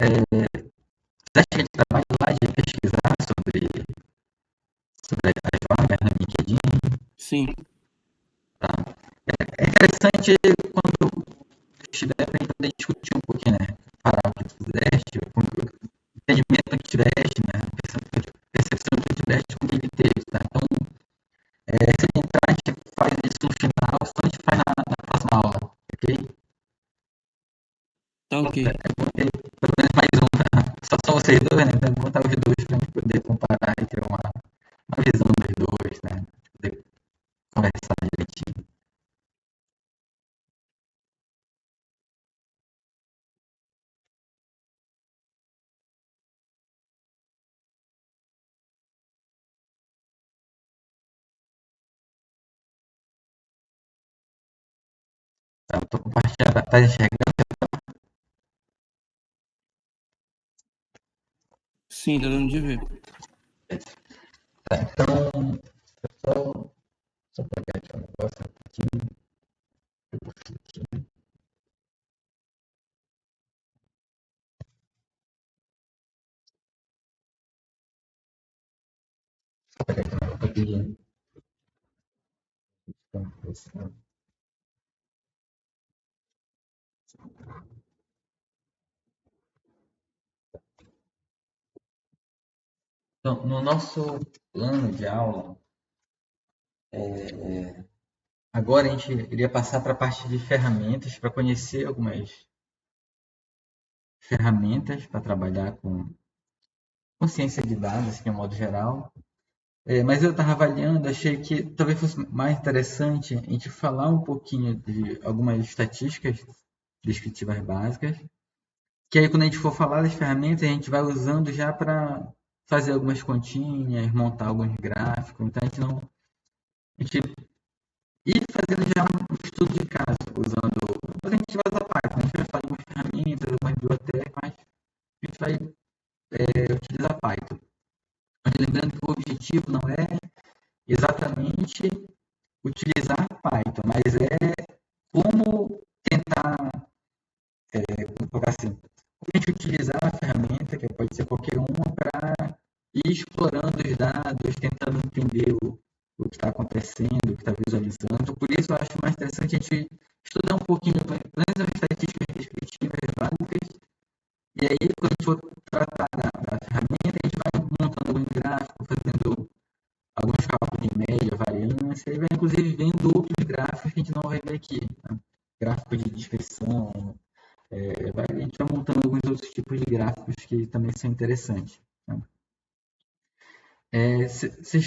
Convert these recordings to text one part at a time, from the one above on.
Você acha que ele trabalha lá de pesquisar sobre as vagas no LinkedIn? Sim. Tá? É interessante quando estiver para poder discutir um pouquinho, né? Parar o que tu fizeste, o entendimento que tiveste, né? A percepção que tiveste com o que ele teve, tá? Então, se ele entrar, a gente faz isso no final, senão a gente faz na próxima aula, ok? Tá ok. É bom ter pelo menos mais um, tá? Só vocês dois, né? Então, botar os dois para a gente poder comparar e ter uma visão dos dois, né? Poder conversar direitinho. Tá? Eu tô compartilhando, tá enxergando? Sim, tá dando de ver. Tá, então, só pegar aqui um negócio rapidinho. Só pegar aqui um negócio rapidinho. Então, no nosso plano de aula, agora a gente iria passar para a parte de ferramentas, para conhecer algumas ferramentas para trabalhar com ciência de dados, assim, de um modo geral. Mas eu estava avaliando, achei que talvez fosse mais interessante a gente falar um pouquinho de algumas estatísticas descritivas básicas, que aí quando a gente for falar das ferramentas, a gente vai usando já para fazer algumas continhas, montar alguns gráficos. Então a gente ir fazendo já um estudo de caso, usando. Depois a gente vai usar Python, a gente vai falar de algumas ferramentas, algumas bibliotecas, mas a gente vai utilizar Python. Mas lembrando que o objetivo não é exatamente utilizar Python, mas é como tentar, como colocar assim, como a gente utilizar a ferramenta, que pode ser qualquer uma, para ir explorando os dados, tentando entender o que está acontecendo, o que está visualizando. Então, por isso eu acho mais interessante a gente estudar um pouquinho, pelo menos as estatísticas descritivas básicas, e aí quando a gente for tratar da ferramenta, a gente vai montando algum gráfico, fazendo alguns cálculos de média, variância, e vai inclusive vendo outros gráficos que a gente não vai ver aqui. Né? Gráfico de dispersão, a gente vai montando alguns outros tipos de gráficos que também são interessantes. Né? Vocês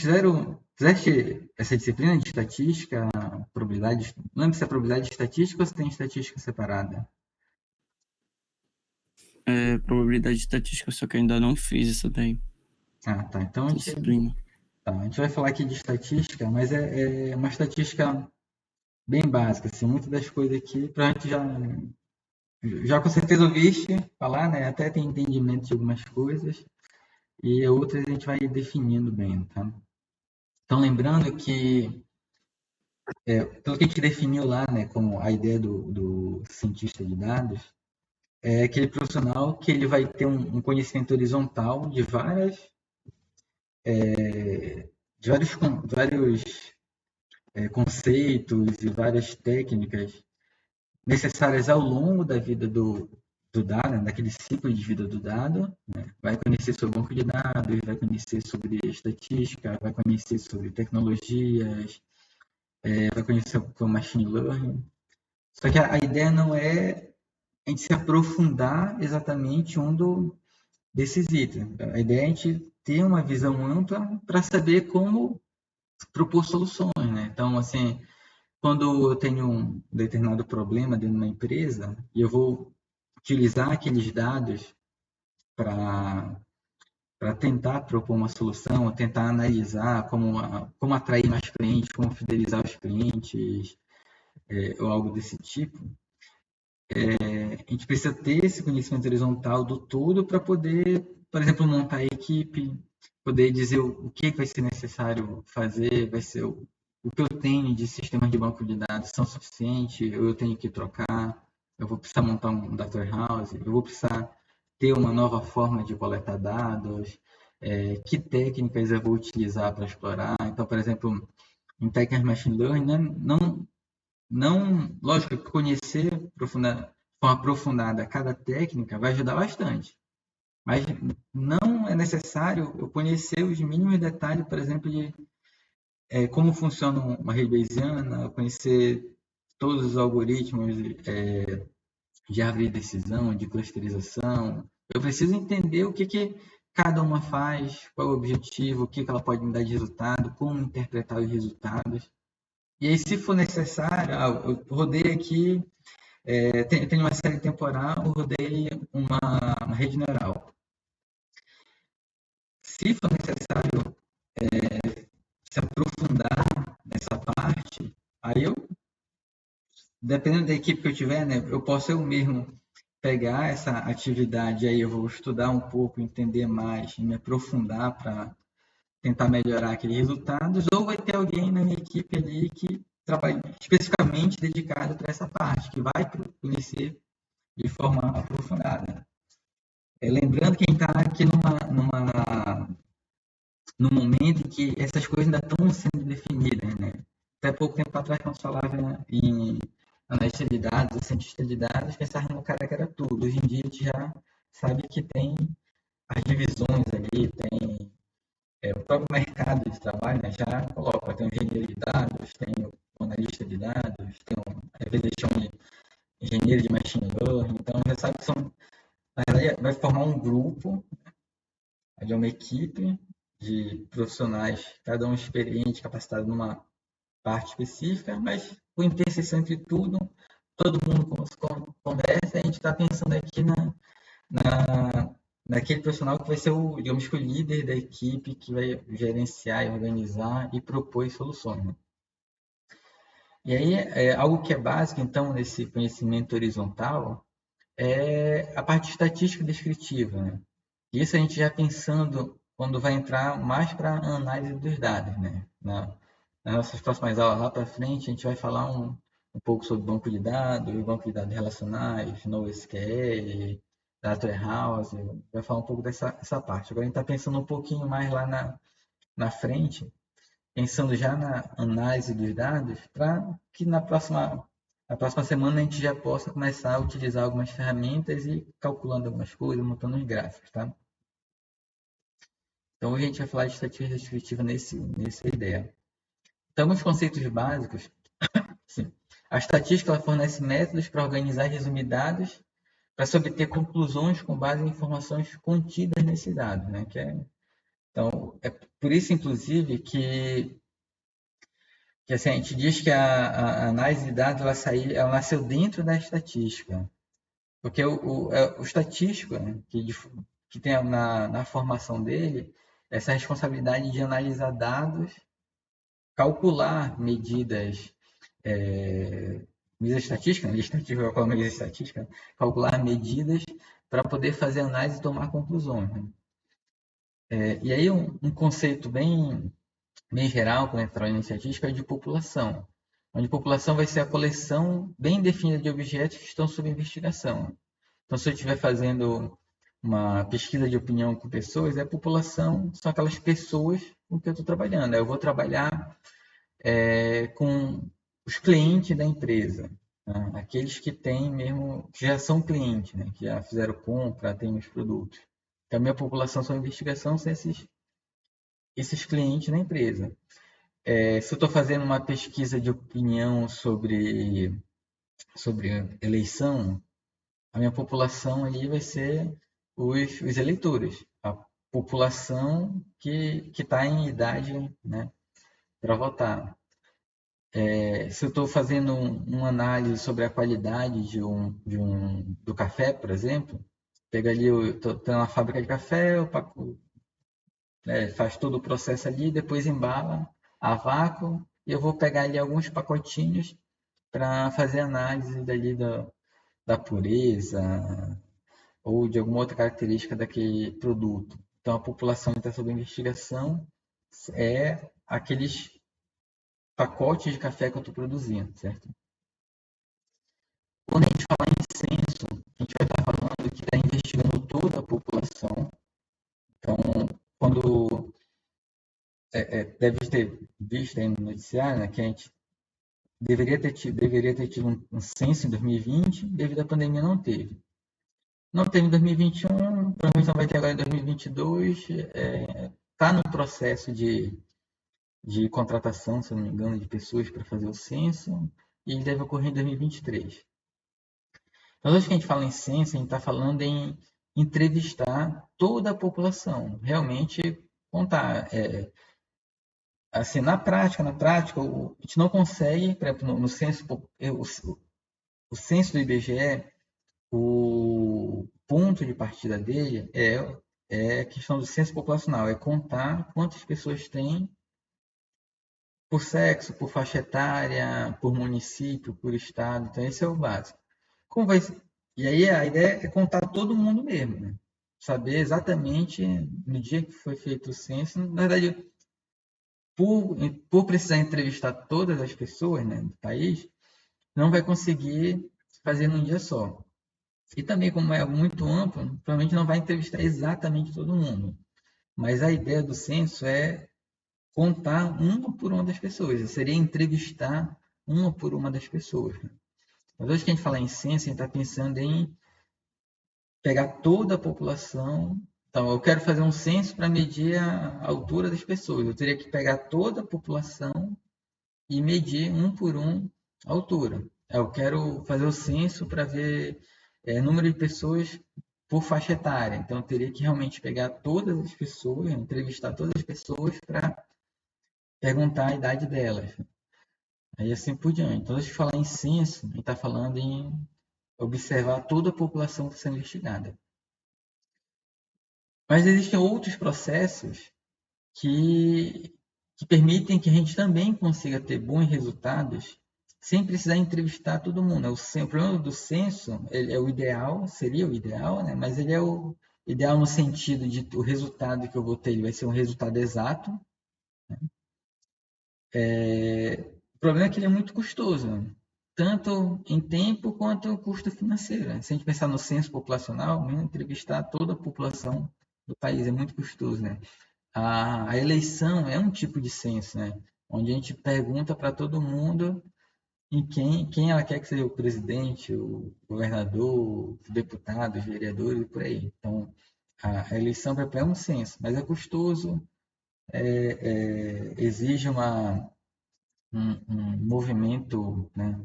fizeste essa disciplina de estatística, probabilidade, não lembro se é probabilidade estatística ou se tem estatística separada. Probabilidade estatística, só que eu ainda não fiz isso daí. Ah, tá. Então Disciplina. a gente vai falar aqui de estatística, mas é uma estatística bem básica, assim, muitas das coisas aqui, provavelmente já com certeza ouviste falar, né? Até tem entendimento de algumas coisas, e outras a gente vai definindo bem, tá? Então, lembrando que, pelo que a gente definiu lá, né, como a ideia do cientista de dados, é aquele profissional que ele vai ter um conhecimento horizontal de vários conceitos e várias técnicas necessárias ao longo da vida do dado, né, daquele ciclo de vida do dado. Né? Vai conhecer sobre banco de dados, vai conhecer sobre estatística, vai conhecer sobre tecnologias, vai conhecer sobre machine learning. Só que a ideia não é a gente se aprofundar exatamente desses itens. A ideia é a gente ter uma visão ampla para saber como propor soluções. Né? Então, assim, quando eu tenho um determinado problema dentro de uma empresa e eu vou utilizar aqueles dados para tentar propor uma solução, tentar analisar como atrair mais clientes, como fidelizar os clientes, ou algo desse tipo, a gente precisa ter esse conhecimento horizontal do todo para poder, por exemplo, montar a equipe, poder dizer o que vai ser necessário fazer, vai ser o que eu tenho de sistemas de banco de dados são suficientes, ou eu tenho que trocar, eu vou precisar montar um data warehouse, eu vou precisar ter uma nova forma de coletar dados, que técnicas eu vou utilizar para explorar. Então, por exemplo, em técnicas Machine Learning, né, lógico que conhecer de forma aprofundada cada técnica vai ajudar bastante, mas não é necessário eu conhecer os mínimos detalhes, por exemplo, de como funciona uma rede bayesiana, conhecer todos os algoritmos de árvore de decisão, de clusterização. Eu preciso entender o que cada uma faz, qual é o objetivo, o que ela pode me dar de resultado, como interpretar os resultados. E aí, se for necessário, eu rodei aqui, tem uma série temporal, eu rodei uma rede neural. Se for necessário se aprofundar nessa parte, aí eu, dependendo da equipe que eu tiver, né, eu posso eu mesmo pegar essa atividade, aí eu vou estudar um pouco, entender mais, me aprofundar para tentar melhorar aqueles resultados, ou vai ter alguém na minha equipe ali que trabalha especificamente dedicado para essa parte, que vai conhecer de forma aprofundada. Lembrando que a gente está aqui num momento em que essas coisas ainda estão sendo definidas, né? Até pouco tempo atrás, quando se falava em analista de dados, cientista de dados, pensava no cara que era tudo. Hoje em dia a gente já sabe que tem as divisões ali, tem o próprio mercado de trabalho, né, já coloca, tem o engenheiro de dados, tem o analista de dados, tem às vezes eles chamam de engenheiro de machine learning, então já sabe que são, na verdade, vai formar um grupo, de uma equipe de profissionais, cada um experiente, capacitado numa parte específica, mas com interseção entre tudo, todo mundo conversa, e a gente está pensando aqui naquele profissional que vai ser digamos que o líder da equipe, que vai gerenciar, organizar e propor soluções. Né? E aí, algo que é básico, então, nesse conhecimento horizontal, é a parte estatística descritiva. Né? Isso a gente já pensando quando vai entrar mais para a análise dos dados. Né? Nas nossas próximas aulas lá para frente, a gente vai falar um pouco sobre banco de dados relacionais, NoSQL, Data Warehouse, vai falar um pouco dessa parte. Agora a gente está pensando um pouquinho mais lá na frente, pensando já na análise dos dados, para que na próxima semana a gente já possa começar a utilizar algumas ferramentas e calculando algumas coisas, montando os gráficos, tá? Então hoje a gente vai falar de estatística descritiva nessa ideia. Então, alguns conceitos básicos. Sim. A estatística ela fornece métodos para organizar e resumir dados para se obter conclusões com base em informações contidas nesses dados. Né? Então, é por isso, inclusive, que assim, a gente diz que a análise de dados ela nasceu dentro da estatística. Porque o estatístico, né, que tem na formação dele, essa responsabilidade de analisar dados, calcular medidas estatística, né? Estatística com a medida estatística, calcular medidas para poder fazer análise e tomar conclusões. Né? E aí um conceito bem geral, quando entra em estatística, é de população. Onde população vai ser a coleção bem definida de objetos que estão sob investigação. Então, se eu estiver fazendo uma pesquisa de opinião com pessoas, a população são aquelas pessoas com que eu estou trabalhando. Eu vou trabalhar com os clientes da empresa, né? Aqueles que têm mesmo, que já são clientes, né? Que já fizeram compra, têm os produtos. Então, a minha população são investigação são esses clientes da empresa. Se eu estou fazendo uma pesquisa de opinião sobre eleição, a minha população ali vai ser os eleitores, a população que está em idade, né, para votar. Se eu estou fazendo uma análise sobre a qualidade do café, por exemplo, pega ali, estou na fábrica de café, faz todo o processo ali, depois embala a vácuo, e eu vou pegar ali alguns pacotinhos para fazer análise dali da pureza ou de alguma outra característica daquele produto. Então, a população que está sob investigação é aqueles pacotes de café que eu estou produzindo, certo? Quando a gente fala em censo, a gente vai estar falando que está investigando toda a população. Então, quando deve ter visto aí no noticiário, né, que a gente deveria ter tido um censo em 2020, devido à pandemia não teve. Não teve em 2021, provavelmente não vai ter agora em 2022. Está no processo de contratação, se eu não me engano, de pessoas para fazer o censo, e ele deve ocorrer em 2023. Mas hoje que a gente fala em censo, a gente está falando em entrevistar toda a população, realmente contar. Assim, na prática, a gente não consegue, por exemplo, no censo, o censo do IBGE, o ponto de partida dele é a questão do censo populacional, é contar quantas pessoas tem por sexo, por faixa etária, por município, por estado. Então, esse é o básico. Como vai ser? E aí a ideia é contar todo mundo mesmo, né? Saber exatamente no dia que foi feito o censo. Na verdade, por precisar entrevistar todas as pessoas, né, do país, não vai conseguir fazer num dia só. E também, como é algo muito amplo, provavelmente não vai entrevistar exatamente todo mundo. Mas a ideia do censo é contar uma por uma das pessoas. Seria entrevistar uma por uma das pessoas. Mas hoje que a gente fala em censo, a gente está pensando em pegar toda a população. Então, eu quero fazer um censo para medir a altura das pessoas. Eu teria que pegar toda a população e medir um por um a altura. Eu quero fazer o censo para ver número de pessoas por faixa etária. Então, eu teria que realmente pegar todas as pessoas, entrevistar todas as pessoas para perguntar a idade delas. Aí assim por diante. Então, antes de falar em censo, a gente está falando em observar toda a população que está sendo investigada. Mas existem outros processos que, que permitem que a gente também consiga ter bons resultados sem precisar entrevistar todo mundo. O problema do censo ele é o ideal, seria o ideal, né? Mas ele é o ideal no sentido de o resultado que eu vou ter ele vai ser um resultado exato. O problema é que ele é muito custoso, né? Tanto em tempo quanto custo financeiro. Né? Se a gente pensar no censo populacional, entrevistar toda a população do país é muito custoso, né? A eleição é um tipo de censo, né? Onde a gente pergunta para todo mundo em quem ela quer que seja o presidente, o governador, os deputados, os vereadores e por aí. Então, a eleição é um censo, mas é custoso, exige um movimento, né,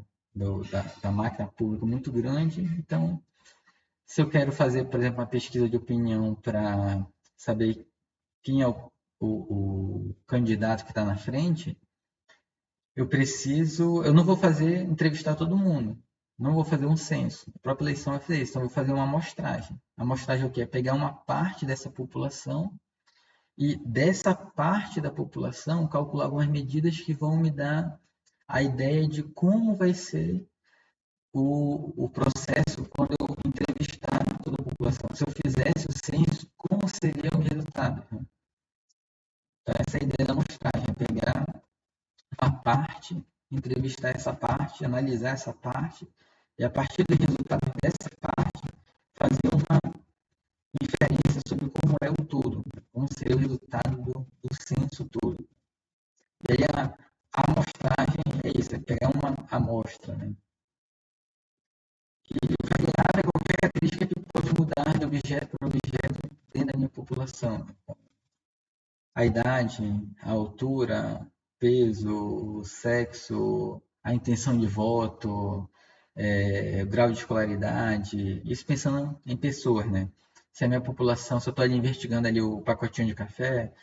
da máquina pública muito grande. Então, se eu quero fazer, por exemplo, uma pesquisa de opinião para saber quem é o candidato que está na frente, eu não vou fazer entrevistar todo mundo, não vou fazer um censo. A própria eleição vai fazer isso, então eu vou fazer uma amostragem. A amostragem é o quê? É pegar uma parte dessa população e dessa parte da população calcular algumas medidas que vão me dar a ideia de como vai ser o processo quando eu entrevistar toda a população. Se eu fizesse o censo, como seria o resultado? Então, essa é a ideia da amostragem, é pegar uma parte, entrevistar essa parte, analisar essa parte, e a partir do resultado dessa parte, fazer uma inferência sobre como é o todo, como seria o resultado do censo todo. E aí a amostragem é isso, é pegar uma amostra, né? E variável é qualquer característica que pode mudar de objeto para objeto dentro da minha população. A idade, a altura, peso, sexo, a intenção de voto, o grau de escolaridade, isso pensando em pessoas, né? Se a minha população, se eu estou ali investigando ali o pacotinho de café,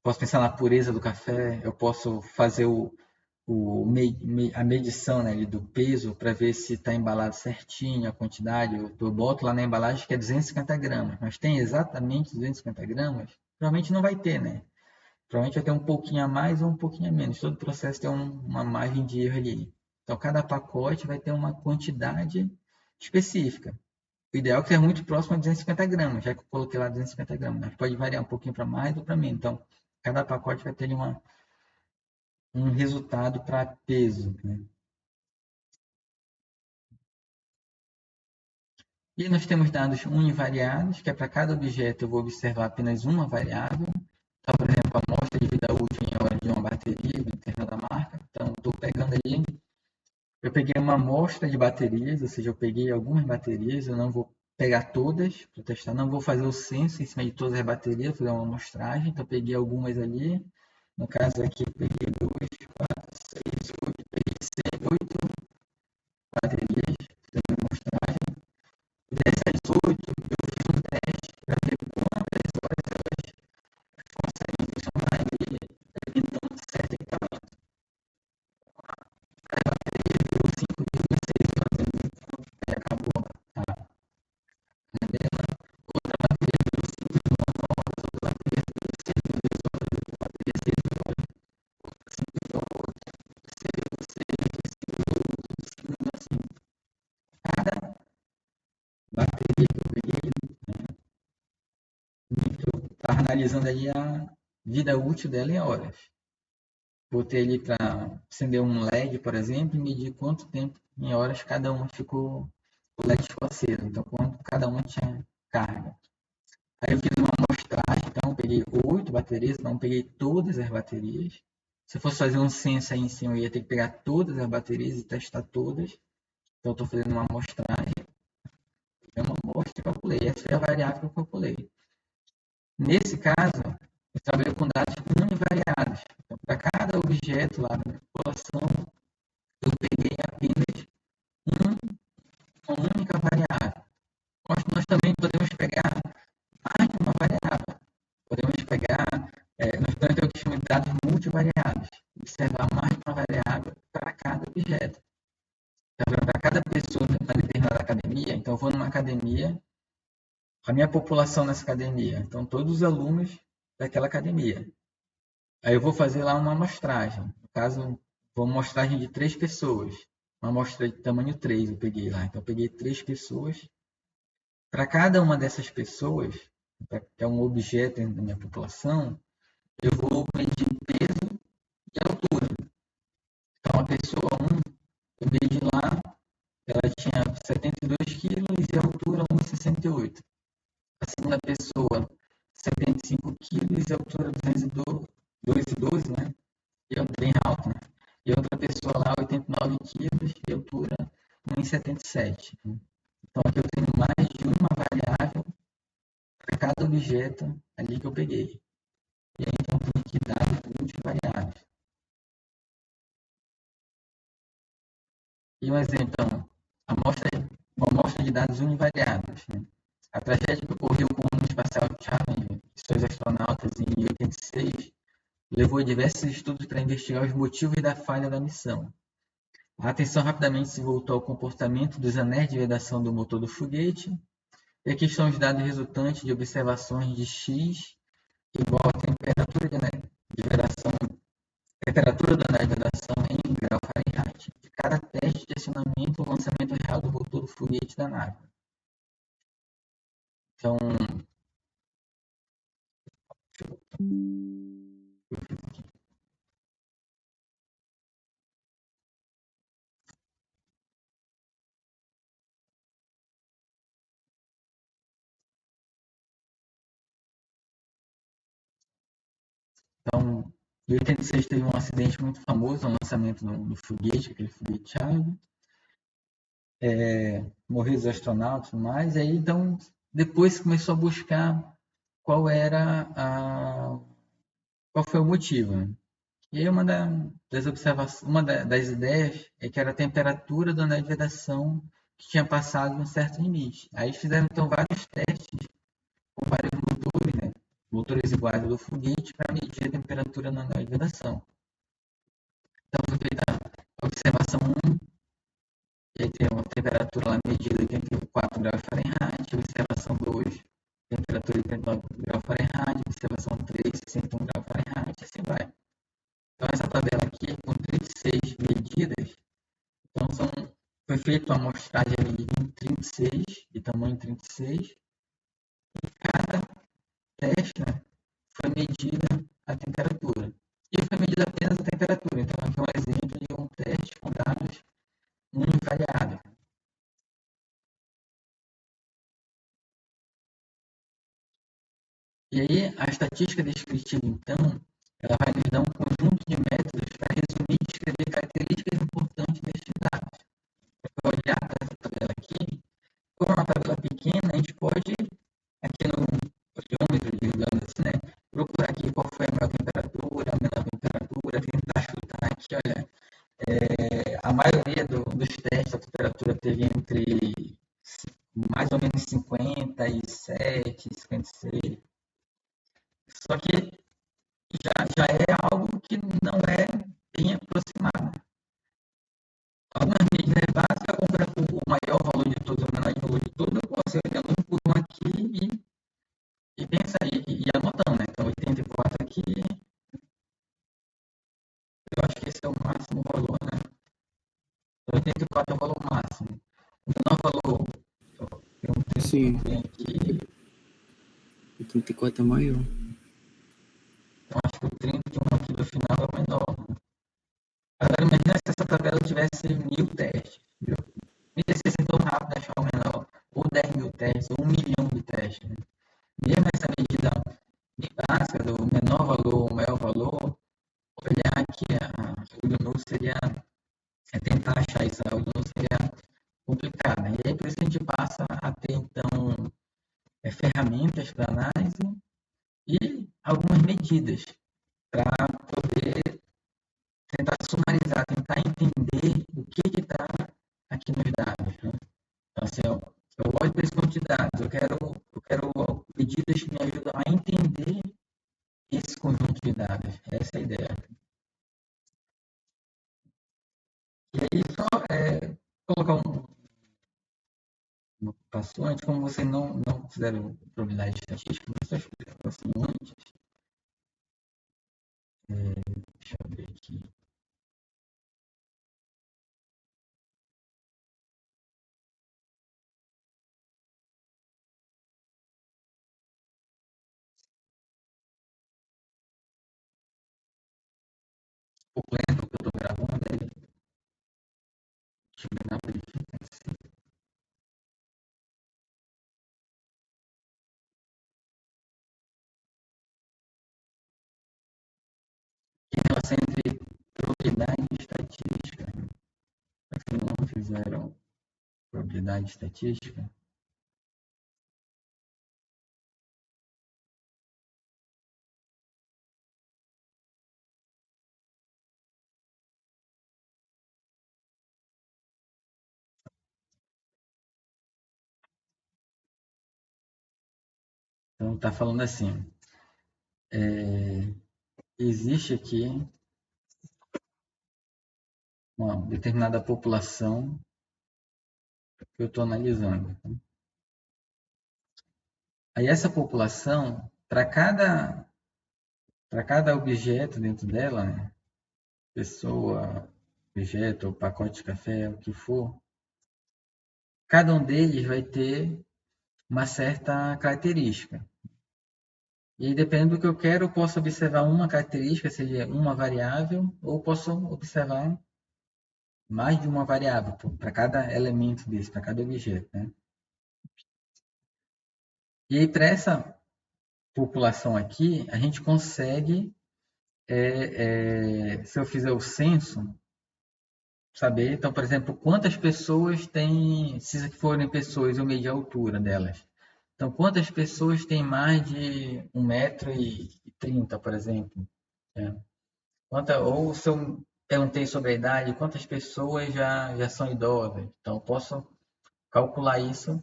posso pensar na pureza do café, eu posso fazer a medição, né, ali do peso para ver se está embalado certinho a quantidade. Eu boto lá na embalagem que é 250 gramas, mas tem exatamente 250 gramas? Provavelmente não vai ter, né? Provavelmente vai ter um pouquinho a mais ou um pouquinho a menos. Todo processo tem uma margem de erro ali. Então, cada pacote vai ter uma quantidade específica. O ideal é que seja muito próximo a 250 gramas, já que eu coloquei lá 250 gramas. Mas pode variar um pouquinho para mais ou para menos. Então, cada pacote vai ter ali um resultado para peso, né? E nós temos dados univariados, que é para cada objeto eu vou observar apenas uma variável. Então, por exemplo, a amostra de vida útil em hora de uma bateria interna da marca. Então, estou pegando ali, eu peguei uma amostra de baterias, ou seja, eu peguei algumas baterias, eu não vou pegar todas para testar, não vou fazer o censo em cima de todas as baterias, vou fazer uma amostragem. Então, eu peguei algumas ali. No caso aqui, eu peguei 2, 4, 6, 8, peguei 8 baterias, fiz uma amostragem. Dessas 8, eu fiz um teste para ver quantas horas elas conseguem funcionar ali, alimentando certo equipamento. A bateria deu 5,6 horas e acabou a dela. Outra bateria deu 5,9 horas, outra bateria deu 6,2 horas, outra bateria 6 horas, outra 5,8, 6,6, 5,8, assim. Cada bateria que eu peguei, eu estava analisando ali a vida útil dela em horas. Botei ali para acender um LED, por exemplo, e medir quanto tempo em horas cada uma ficou, o LED ficou aceso. Então, quanto cada uma tinha carga. Aí eu fiz uma amostragem, então eu peguei 8 baterias, não peguei todas as baterias. Se eu fosse fazer um censo aí em cima, eu ia ter que pegar todas as baterias e testar todas. Então, eu estou fazendo uma amostragem, é uma amostra e calculei. Essa foi a variável que eu calculei. Nesse caso, eu trabalhei com dados univariados. Então, para cada objeto lá da população, eu peguei apenas uma única variável. Nós também podemos pegar mais de uma variável. Podemos pegar, nós podemos ter o que chama de dados multivariados. Observar mais de uma variável para cada objeto. Então, para cada pessoa na determinada academia, então eu vou numa academia, a minha população nessa academia, então todos os alunos daquela academia. Aí eu vou fazer lá uma amostragem. No caso, vou uma amostragem de 3 pessoas. Uma amostra de tamanho 3 eu peguei lá. Então eu peguei 3 pessoas. Para cada uma dessas pessoas, que é um objeto da minha população, eu vou medir peso e altura. Então a pessoa 1, eu medi lá, ela tinha 72 quilos e a altura 1,68. A segunda pessoa, 75 quilos e a altura 212, né? E é bem alto, né? E outra pessoa lá, 89 quilos e altura 1,77. Então aqui eu tenho mais de uma variável para cada objeto ali que eu peguei. E aí então eu tenho que dar multivariáveis. E um exemplo, então, uma amostra de dados univariados. Né? A tragédia que ocorreu com o ano espacial Challenger e seus astronautas em 86 levou a diversos estudos para investigar os motivos da falha da missão. A atenção rapidamente se voltou ao comportamento dos anéis de vedação do motor do foguete, e aqui estão os dados resultantes de observações de X igual a temperatura do anel de vedação em grau Fahrenheit, de cada teste de acionamento ou lançamento real do motor do foguete da nave. Então, então, em 86 teve um acidente muito famoso no lançamento do foguete, aquele foguete Challenger. Morreram os astronautas e tudo mais. E aí, então, depois começou a buscar qual era qual foi o motivo. Né? E aí das observações, das ideias é que era a temperatura do anel de vedação que tinha passado um certo limite. Aí fizeram então vários testes com vários motores, né? Motores iguais do foguete para medir a temperatura no anel de vedação. Então foi feita a observação 1, e aí tem uma temperatura lá medida 84 graus Fahrenheit, observação 2, temperatura 89 graus Fahrenheit, observação 3, 61 graus Fahrenheit, e assim vai. Então essa tabela aqui, com 36 medidas, então foi feita uma amostragem de 36, de tamanho 36, e cada teste, né, foi medida a temperatura. E foi medida apenas a temperatura. Então aqui é um exemplo de um teste com dados univariados. E aí, a estatística descritiva, então, ela vai nos dar um conjunto de métodos para resumir e descrever características importantes destes dados. Eu vou olhar para essa tabela aqui, como é uma tabela pequena, a gente pode, aqui no parâmetro, digamos assim, né, procurar aqui qual foi a maior temperatura, a menor temperatura, tentar chutar aqui, olha, a maioria dos testes, a temperatura teve entre mais ou menos 57, 56. Só que já é algo que não é bem aproximado. Algumas medidas básicas, comparar o maior valor de todos, o menor valor de todos, eu posso ir olhando um por um aqui e pensar, e anotando, né? Então, 84 aqui, eu acho que esse é o máximo valor, né? Então, 84 é o valor máximo. O menor valor, tem um Sim, 31 aqui, 84 é maior. então acho que o 31 aqui do final é o menor. Agora, imagina se essa tabela tivesse 1000 testes. E se ser tão rápido achar o menor, ou 10.000 testes, ou 1 milhão de testes. Né? Mesmo essa medida básica do menor valor, o maior valor, olhar aqui a olho nu seria tentar achar isso, a olho nu seria complicado. Né? E aí por isso que a gente passa a ter, então, ferramentas para análise e algumas medidas para poder tentar sumarizar, tentar entender o que está aqui nos dados. Né? Então, assim, eu olho para esse conjunto de dados, eu quero medidas que me ajudam a entender esse conjunto de dados. Essa é a ideia. E aí, só colocar uma ocupação antes, como você não considera probabilidade estatística, mas só explicar assim antes. Deixa eu ver aqui. Um pouco lento que eu estou gravando, aí deixa eu ver na verificação. Que relação entre probabilidade e estatística. Se não fizeram probabilidade estatística, então está falando assim, existe aqui uma determinada população que eu estou analisando. Aí essa população, para cada objeto dentro dela, né, pessoa, objeto, ou pacote de café, o que for, cada um deles vai ter uma certa característica. E aí, dependendo do que eu quero, eu posso observar uma característica, seja uma variável, ou posso observar mais de uma variável para cada elemento desse, para cada objeto. Né? E aí, para essa população aqui, a gente consegue, se eu fizer o censo, saber, então, por exemplo, quantas pessoas tem, se forem pessoas, eu medir a altura delas. Então, quantas pessoas têm mais de 1,30 m, por exemplo? Né? Ou se eu perguntei sobre a idade, quantas pessoas já são idosas? Então, eu posso calcular isso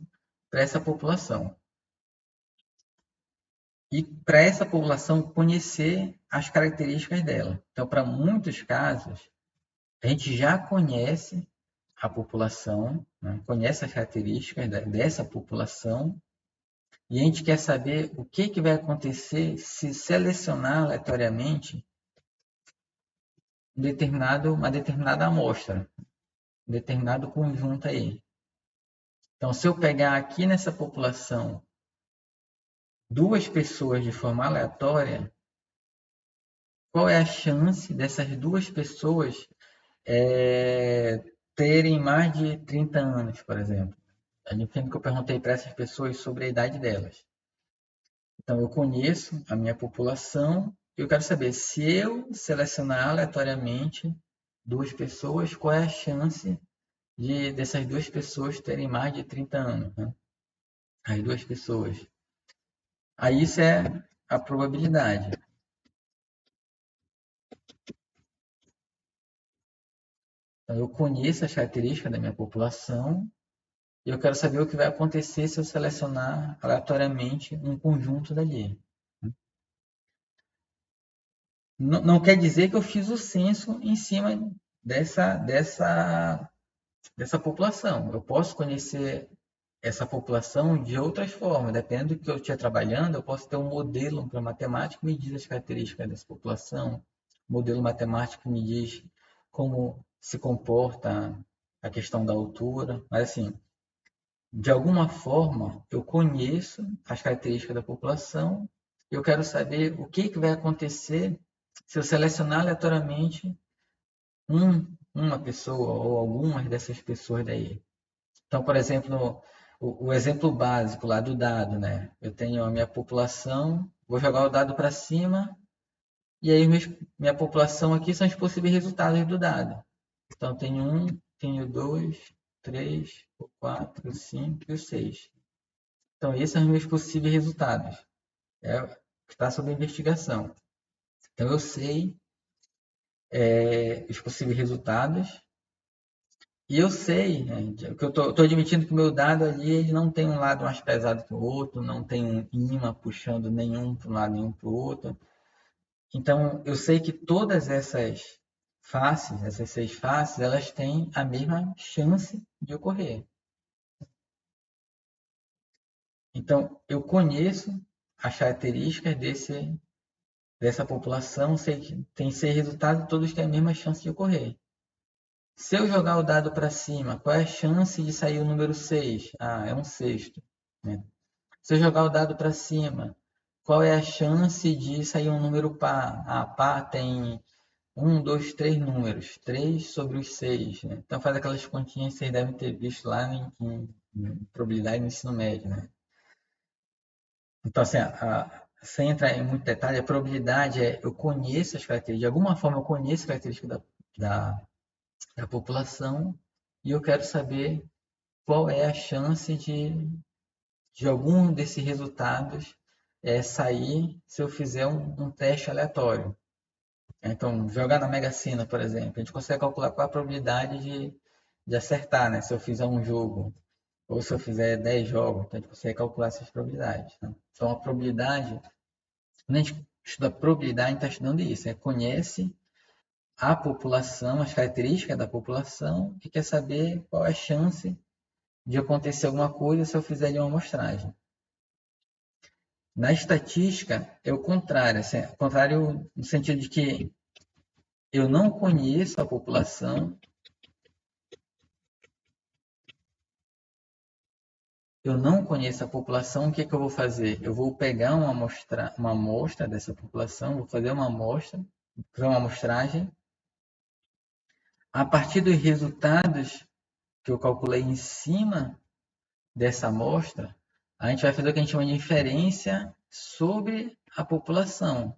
para essa população. E para essa população conhecer as características dela. Então, para muitos casos, a gente já conhece a população, né? Conhece as características dessa população e a gente quer saber o que vai acontecer se selecionar aleatoriamente uma determinada amostra, um determinado conjunto aí. Então, se eu pegar aqui nessa população duas pessoas de forma aleatória, qual é a chance dessas duas pessoas terem mais de 30 anos, por exemplo? Admitindo que eu perguntei para essas pessoas sobre a idade delas. Então, eu conheço a minha população e eu quero saber se eu selecionar aleatoriamente duas pessoas, qual é a chance de dessas duas pessoas terem mais de 30 anos, né? As duas pessoas. Aí isso é a probabilidade. Então, eu conheço as características da minha população e eu quero saber o que vai acontecer se eu selecionar aleatoriamente um conjunto dali. Não quer dizer que eu fiz o censo em cima dessa população. Eu posso conhecer essa população de outras formas. Dependendo do que eu estiver trabalhando, eu posso ter um modelo para matemática que me diz as características dessa população. O modelo matemático me diz como se comporta a questão da altura. Mas, assim, de alguma forma, eu conheço as características da população e eu quero saber o que vai acontecer se eu selecionar aleatoriamente uma pessoa ou algumas dessas pessoas daí. Então, por exemplo, o exemplo básico lá do dado, né? Eu tenho a minha população, vou jogar o dado para cima, e aí minha população aqui são os possíveis resultados do dado. Então, tenho um, tenho dois, três, o quatro, o cinco e o seis. Então, esses são os meus possíveis resultados. É o que está sob investigação. Então, eu sei os possíveis resultados. E eu sei, né, que eu estou admitindo que o meu dado ali ele não tem um lado mais pesado que o outro, não tem um ímã puxando nenhum para um lado, nenhum para o outro. Então, eu sei que todas essas faces, essas seis faces, elas têm a mesma chance de ocorrer. Então, eu conheço as características dessa população, sei que tem seis resultados e todos têm a mesma chance de ocorrer. Se eu jogar o dado para cima, qual é a chance de sair o número 6? Ah, é um sexto. Né? Se eu jogar o dado para cima, qual é a chance de sair um número par? Ah, par tem um, dois, três números. 3 sobre os 6. Né? Então faz aquelas continhas que vocês devem ter visto lá em probabilidade no ensino médio. Né? Então, assim, sem entrar em muito detalhe, a probabilidade é eu conheço as características, de alguma forma eu conheço as características da população e eu quero saber qual é a chance de algum desses resultados sair se eu fizer um teste aleatório. Então, jogar na Mega Sena, por exemplo, a gente consegue calcular qual a probabilidade de acertar, né? Se eu fizer um jogo ou se eu fizer 10 jogos, então a gente consegue calcular essas probabilidades. Né? Então, a probabilidade, quando a gente estuda probabilidade, a gente está estudando isso, conhece a população, as características da população e quer saber qual é a chance de acontecer alguma coisa se eu fizer ali uma amostragem. Na estatística, é o contrário. Assim, o contrário no sentido de que eu não conheço a população, o que eu vou fazer? Eu vou pegar uma amostra dessa população, vou fazer uma amostra, fazer uma amostragem. A partir dos resultados que eu calculei em cima dessa amostra, a gente vai fazer o que a gente chama de inferência sobre a população.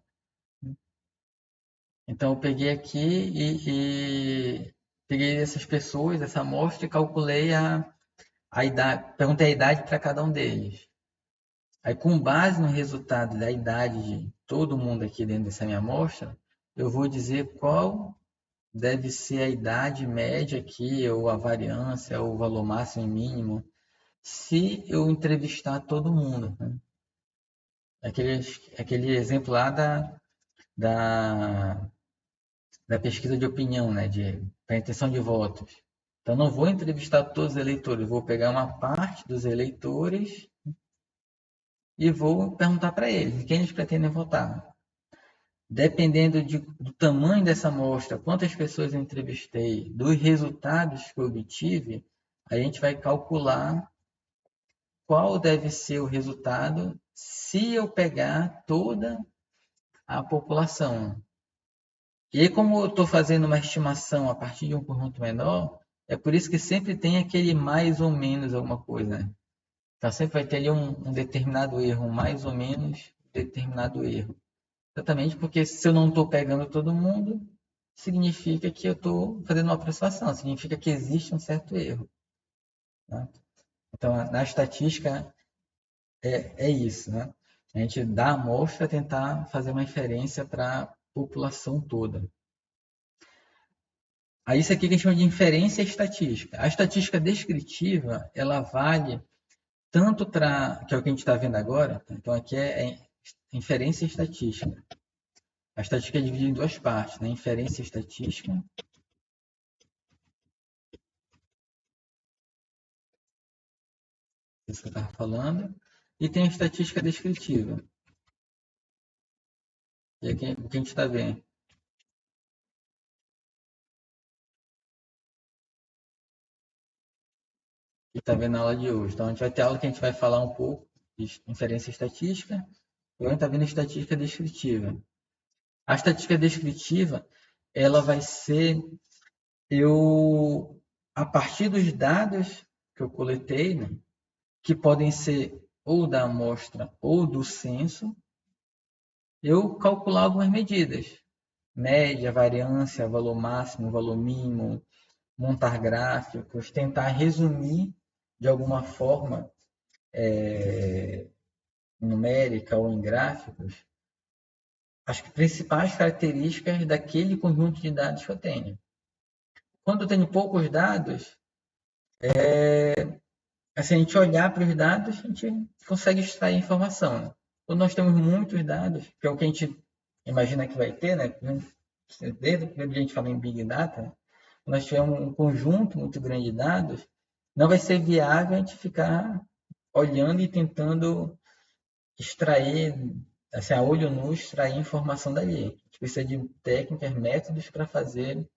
Então, eu peguei aqui e peguei essas pessoas, essa amostra, e calculei a idade, perguntei a idade para cada um deles. Aí, com base no resultado da idade de todo mundo aqui dentro dessa minha amostra, eu vou dizer qual deve ser a idade média aqui, ou a variância, ou o valor máximo e mínimo, se eu entrevistar todo mundo. Né? Aquele exemplo lá da, da pesquisa de opinião, né, da intenção de votos. Então, não vou entrevistar todos os eleitores, vou pegar uma parte dos eleitores e vou perguntar para eles quem eles pretendem votar. Dependendo do tamanho dessa amostra, quantas pessoas eu entrevistei, dos resultados que eu obtive, a gente vai calcular qual deve ser o resultado se eu pegar toda a população. E aí, como eu estou fazendo uma estimação a partir de um conjunto menor, é por isso que sempre tem aquele mais ou menos alguma coisa. Né? Então sempre vai ter ali um determinado erro, mais ou menos determinado erro. Exatamente porque se eu não estou pegando todo mundo, significa que eu estou fazendo uma aproximação, significa que existe um certo erro. Né? Então, na estatística, é isso. Né? A gente dá a amostra tentar fazer uma inferência para a população toda. Aí isso aqui que a gente chama de inferência estatística. A estatística descritiva, ela vale tanto para, que é o que a gente está vendo agora, tá? Então aqui é inferência estatística. A estatística é dividida em duas partes, né? Inferência estatística, isso que eu estava falando, e tem a estatística descritiva. E aqui o que a gente está vendo. Que está vendo na aula de hoje. Então a gente vai ter aula que a gente vai falar um pouco de inferência estatística, e agora a gente está vendo a estatística descritiva. A estatística descritiva, ela vai ser a partir dos dados que eu coletei, né, que podem ser ou da amostra ou do censo, eu calcular algumas medidas. Média, variância, valor máximo, valor mínimo, montar gráficos, tentar resumir de alguma forma numérica ou em gráficos as principais características daquele conjunto de dados que eu tenho. Quando eu tenho poucos dados, assim, a gente olhar para os dados, a gente consegue extrair informação. Né? Quando nós temos muitos dados, que é o que a gente imagina que vai ter, né? Desde o primeiro dia a gente fala em Big Data, né? Quando nós tivermos um conjunto muito grande de dados, não vai ser viável a gente ficar olhando e tentando extrair, assim, a olho nu, extrair informação dali. A gente precisa de técnicas, métodos para fazer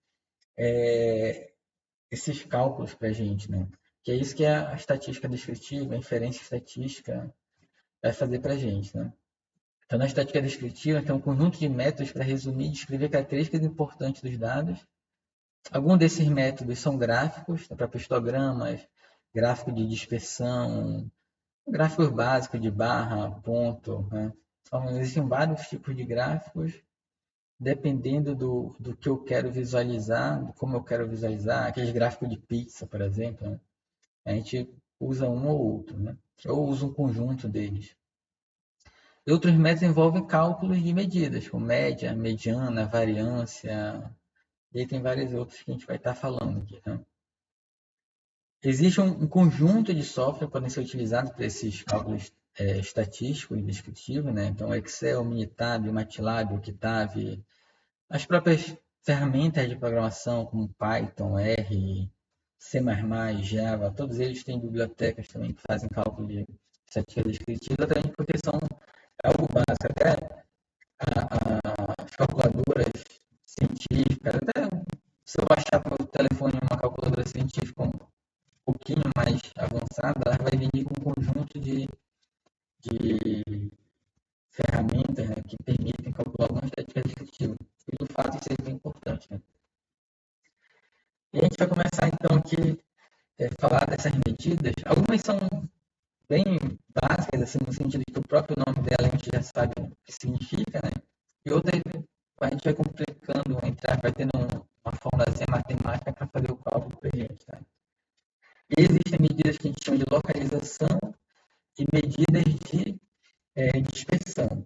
esses cálculos para a gente, né? Que é isso que a estatística descritiva, a inferência estatística vai fazer para a gente, né? Então, na estatística descritiva, tem um conjunto de métodos para resumir e descrever características importantes dos dados. Alguns desses métodos são gráficos, para histogramas, gráfico de dispersão, gráficos básicos de barra, ponto. Né? Então, existem vários tipos de gráficos, dependendo do que eu quero visualizar, de como eu quero visualizar. Aqueles gráficos de pizza, por exemplo, né? A gente usa um ou outro, né? Ou usa um conjunto deles. E outros métodos envolvem cálculos de medidas, como média, mediana, variância, e aí tem vários outros que a gente vai estar falando aqui. Né? Existe um conjunto de software que podem ser utilizados para esses cálculos estatísticos e descritivos, né? Então, Excel, Minitab, MATLAB, Octave, as próprias ferramentas de programação como Python, R, C++, Java, todos eles têm bibliotecas também que fazem cálculo de estatística descritiva, exatamente porque são algo básico. Até as calculadoras científicas, até se eu baixar para o telefone uma calculadora científica um pouquinho mais avançada, ela vai vir com um conjunto de ferramentas, né, que permitem calcular alguma estatística descritiva. E do fato isso é bem importante. Né? E a gente vai começar então aqui a falar dessas medidas. Algumas são bem básicas, assim, no sentido de que o próprio nome dela a gente já sabe o que significa, né? E outras a gente vai complicando, vai tendo uma formulazinha matemática para fazer o cálculo para a gente. Tá? E existem medidas que a gente chama de localização e medidas de dispersão.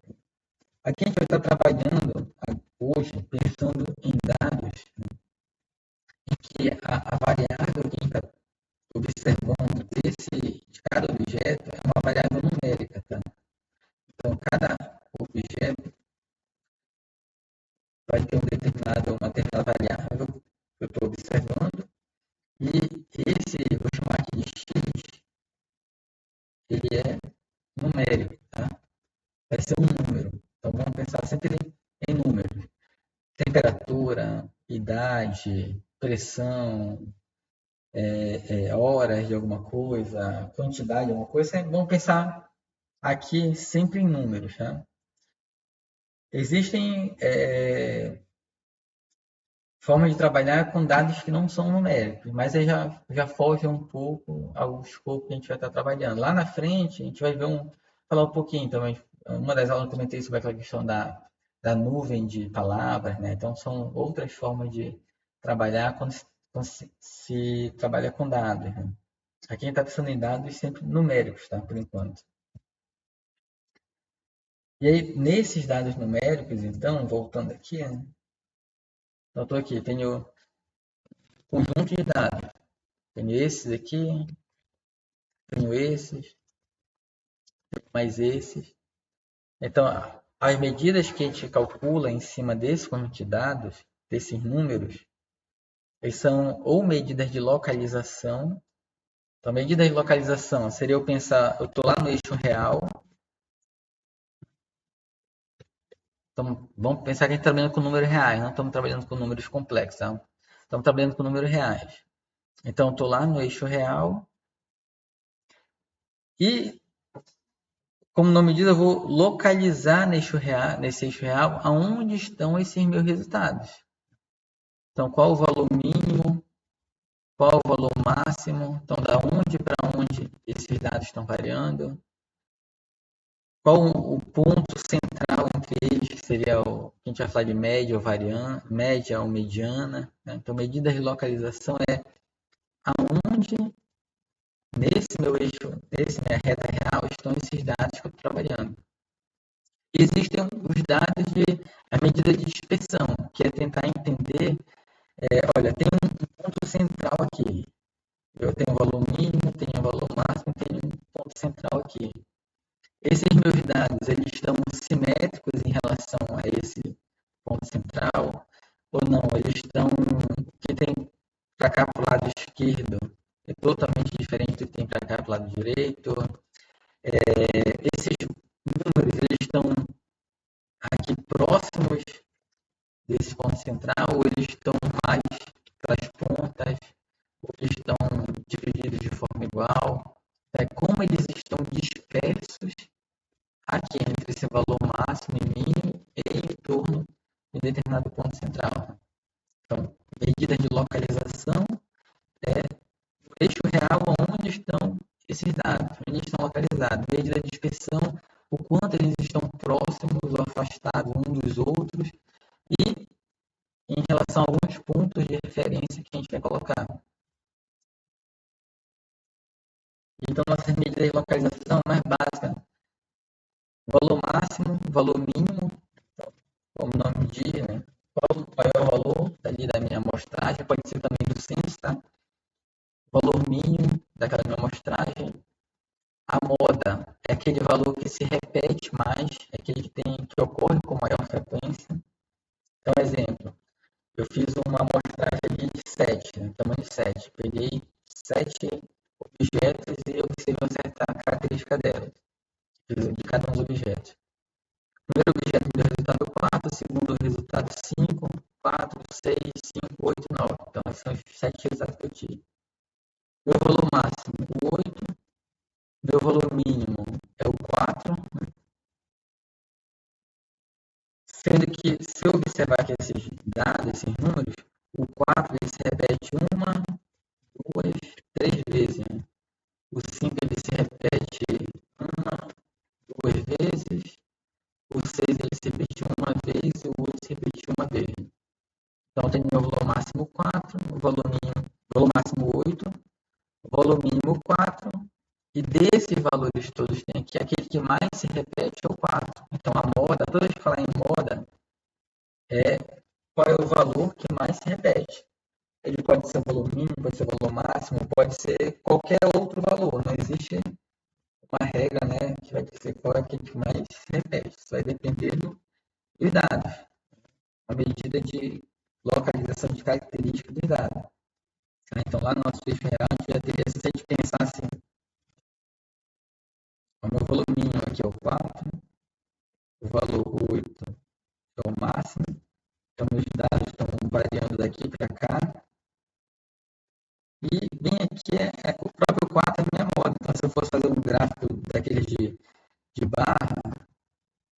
Aqui a gente vai estar trabalhando hoje, pensando em dados, né, em que a variável que a gente está observando de cada objeto é uma variável numérica. Tá? Então, cada objeto vai ter uma determinada variável que eu estou observando, e esse, eu vou chamar aqui de x, ele é numérico, tá? Vai ser um número. Então, vamos pensar sempre em números. Temperatura, idade, pressão, horas de alguma coisa, quantidade de alguma coisa. Vamos pensar aqui sempre em números. Tá? Existem forma de trabalhar com dados que não são numéricos, mas aí já foge um pouco ao escopo que a gente vai estar trabalhando. Lá na frente, a gente vai ver falar um pouquinho também. Uma das aulas eu comentei sobre aquela questão da nuvem de palavras, né? Então, são outras formas de trabalhar quando se trabalha com dados, né? Aqui a gente está pensando em dados sempre numéricos, tá? Por enquanto. E aí, nesses dados numéricos, então, voltando aqui, né? Então, estou aqui, tenho conjunto de dados. Tenho esses aqui, tenho esses, mais esses. Então, as medidas que a gente calcula em cima desse conjunto de dados, desses números, eles são ou medidas de localização. Então, medida de localização seria eu pensar, eu estou lá no eixo real. Então, vamos pensar que a gente está trabalhando com números reais, não estamos trabalhando com números complexos. Tá? Estamos trabalhando com números reais. Então, estou lá no eixo real e, como nome diz, eu vou localizar nesse eixo real aonde estão esses meus resultados. Então, qual o valor mínimo, qual o valor máximo, então da onde para onde esses dados estão variando, qual o ponto central entre eles, que seria o que a gente vai falar de média ou variância, média ou mediana. Né? Então, medida de localização é aonde nesse meu eixo, nesse minha reta real, estão esses dados que eu estou trabalhando. E existem os dados de a medida de dispersão, que é tentar entender, olha, tem um ponto central aqui. Eu tenho um valor mínimo, tenho um valor máximo, tenho um ponto central aqui. Esses meus dados, eles estão simétricos em relação a esse ponto central ou não? Eles estão, o que tem para cá para o lado esquerdo é totalmente diferente do que tem para cá para o lado direito. Esses números, eles estão aqui próximos desse ponto central ou eles estão mais para as pontas ou eles estão divididos de forma igual? Como eles estão dispersos aqui entre esse valor máximo e mínimo e em torno de determinado ponto central. Então, medida de localização é o eixo real onde estão esses dados, onde estão localizados. Medida de dispersão, o quanto eles estão próximos ou afastados uns dos outros e em relação a alguns pontos de referência que a gente vai colocar. Então, essas medidas de localização mais básicas, valor máximo, valor mínimo, então, como o nome diz, né? Qual é o valor ali da minha amostragem, pode ser também do censo, tá? Valor mínimo daquela minha amostragem. A moda é aquele valor que se repete mais, é aquele que ocorre com maior frequência. Então, exemplo, eu fiz uma amostragem ali de 7, né? Tamanho 7. Peguei 7 objetos e observei uma certa característica delas, de cada um dos objetos. Primeiro objeto me deu resultado 4, segundo resultado 5, 4, 6, 5, 8, 9. Então, esses são os 7 resultados que eu tive. Meu valor máximo, o 8. Meu valor mínimo é o 4. Sendo que, se eu observar aqui esses dados, esses números, o 4 ele se repete uma, duas, 3 vezes. Né? O 5 ele se repete uma, 2 vezes. O 6 ele se repetiu uma vez e o 8 se repetiu uma vez. Então, eu tenho meu valor máximo 4, o valor máximo 8, o valor mínimo 4, e desses valores todos tem aqui, aquele que mais se repete é o 4. Então, a moda, toda vez que falar em moda, qual é o valor que mais se repete. Ele pode ser o valor mínimo, pode ser o valor máximo, pode ser qualquer outro valor. Não existe uma regra, né, que vai dizer qual é aquele que mais se repete. Isso vai depender dos dados. A medida de localização de características dos dados. Então, lá no nosso eixo real, a gente já teria, se a gente pensar assim, o meu valor mínimo aqui é o 4, o valor 8 é o máximo, então meus dados estão variando daqui para cá, e bem aqui o próprio 4 é a minha moda. Então, se eu fosse fazer um gráfico daqueles de barra,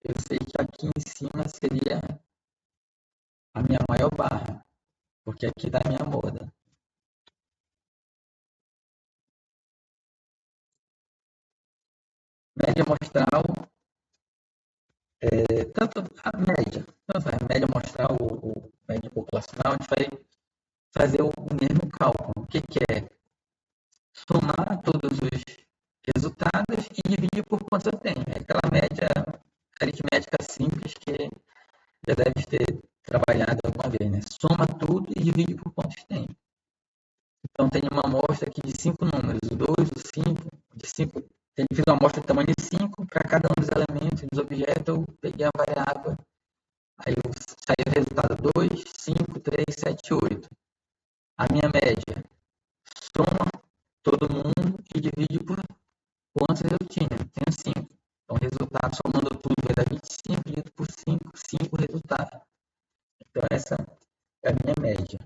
eu sei que aqui em cima seria a minha maior barra. porque aqui está a minha moda. Média amostral, tanto a média amostral, o média populacional, a gente vai fazer o mesmo cálculo. O que é? Somar todos os resultados e dividir por quantos eu tenho. É aquela média aritmética simples que já deve ter trabalhado alguma vez, né? Soma tudo e divide por quantos tem. Então, tem uma amostra aqui de 5 números, o 2, o 5, de 5. Ele fez uma amostra de tamanho de 5 para cada um dos elementos, dos objetos, eu peguei a variável. Aí saiu o resultado 2, 5, 3, 7, 8. A minha média, soma todo mundo e divide por quantos eu tinha. Tenho 5. Então, o resultado, somando tudo, vai dar 25, dividido por 5, 5 resultados. Então, essa é a minha média.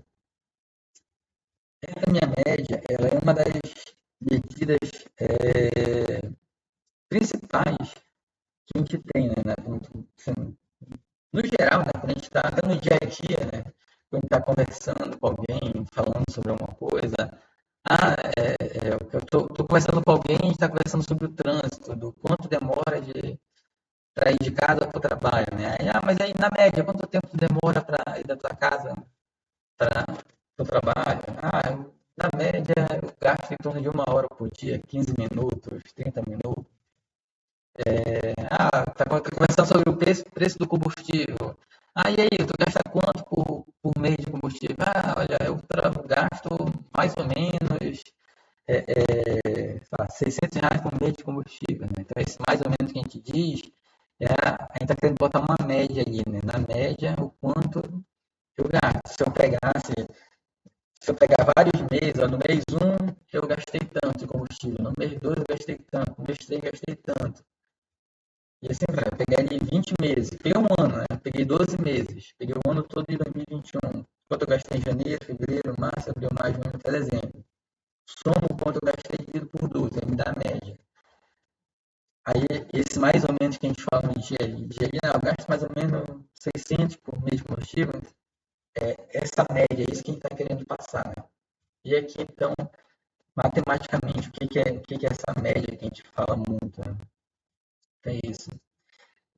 Essa minha média, ela é uma das medidas principais que a gente tem, né? No geral, né? Quando a gente está no dia a dia, né? Quando a gente está conversando com alguém, falando sobre alguma coisa, eu estou conversando com alguém, a gente está conversando sobre o trânsito, do quanto demora para ir de casa para o trabalho, né? Aí, mas aí na média, quanto tempo demora para ir da tua casa para o trabalho? Na média, eu gasto em torno de 1 hora por dia, 15 minutos, 30 minutos. Tá conversando sobre o preço do combustível. E aí, tu gasta quanto por mês de combustível? Olha, eu gasto mais ou menos R$ 600 por mês de combustível, né? Então, esse mais ou menos que a gente diz, a gente está querendo botar uma média ali, né? Na média, o quanto eu gasto. Se eu pegar vários meses, no mês 1 eu gastei tanto de combustível, no mês 2 eu gastei tanto, no mês 3 eu gastei tanto. E assim vai, eu peguei ali 20 meses, peguei um ano, né? Peguei 12 meses, peguei o ano todo de 2021. Quanto eu gastei em janeiro, fevereiro, março, abril, maio, junho, até dezembro. Somo o quanto eu gastei dividido por 12, aí me dá a média. Aí, esse mais ou menos que a gente fala no dia a dia, eu gasto mais ou menos 600 por mês de combustível. Essa média é isso que a gente está querendo passar, né? E aqui, então, matematicamente, o que é essa média que a gente fala muito, né? É isso.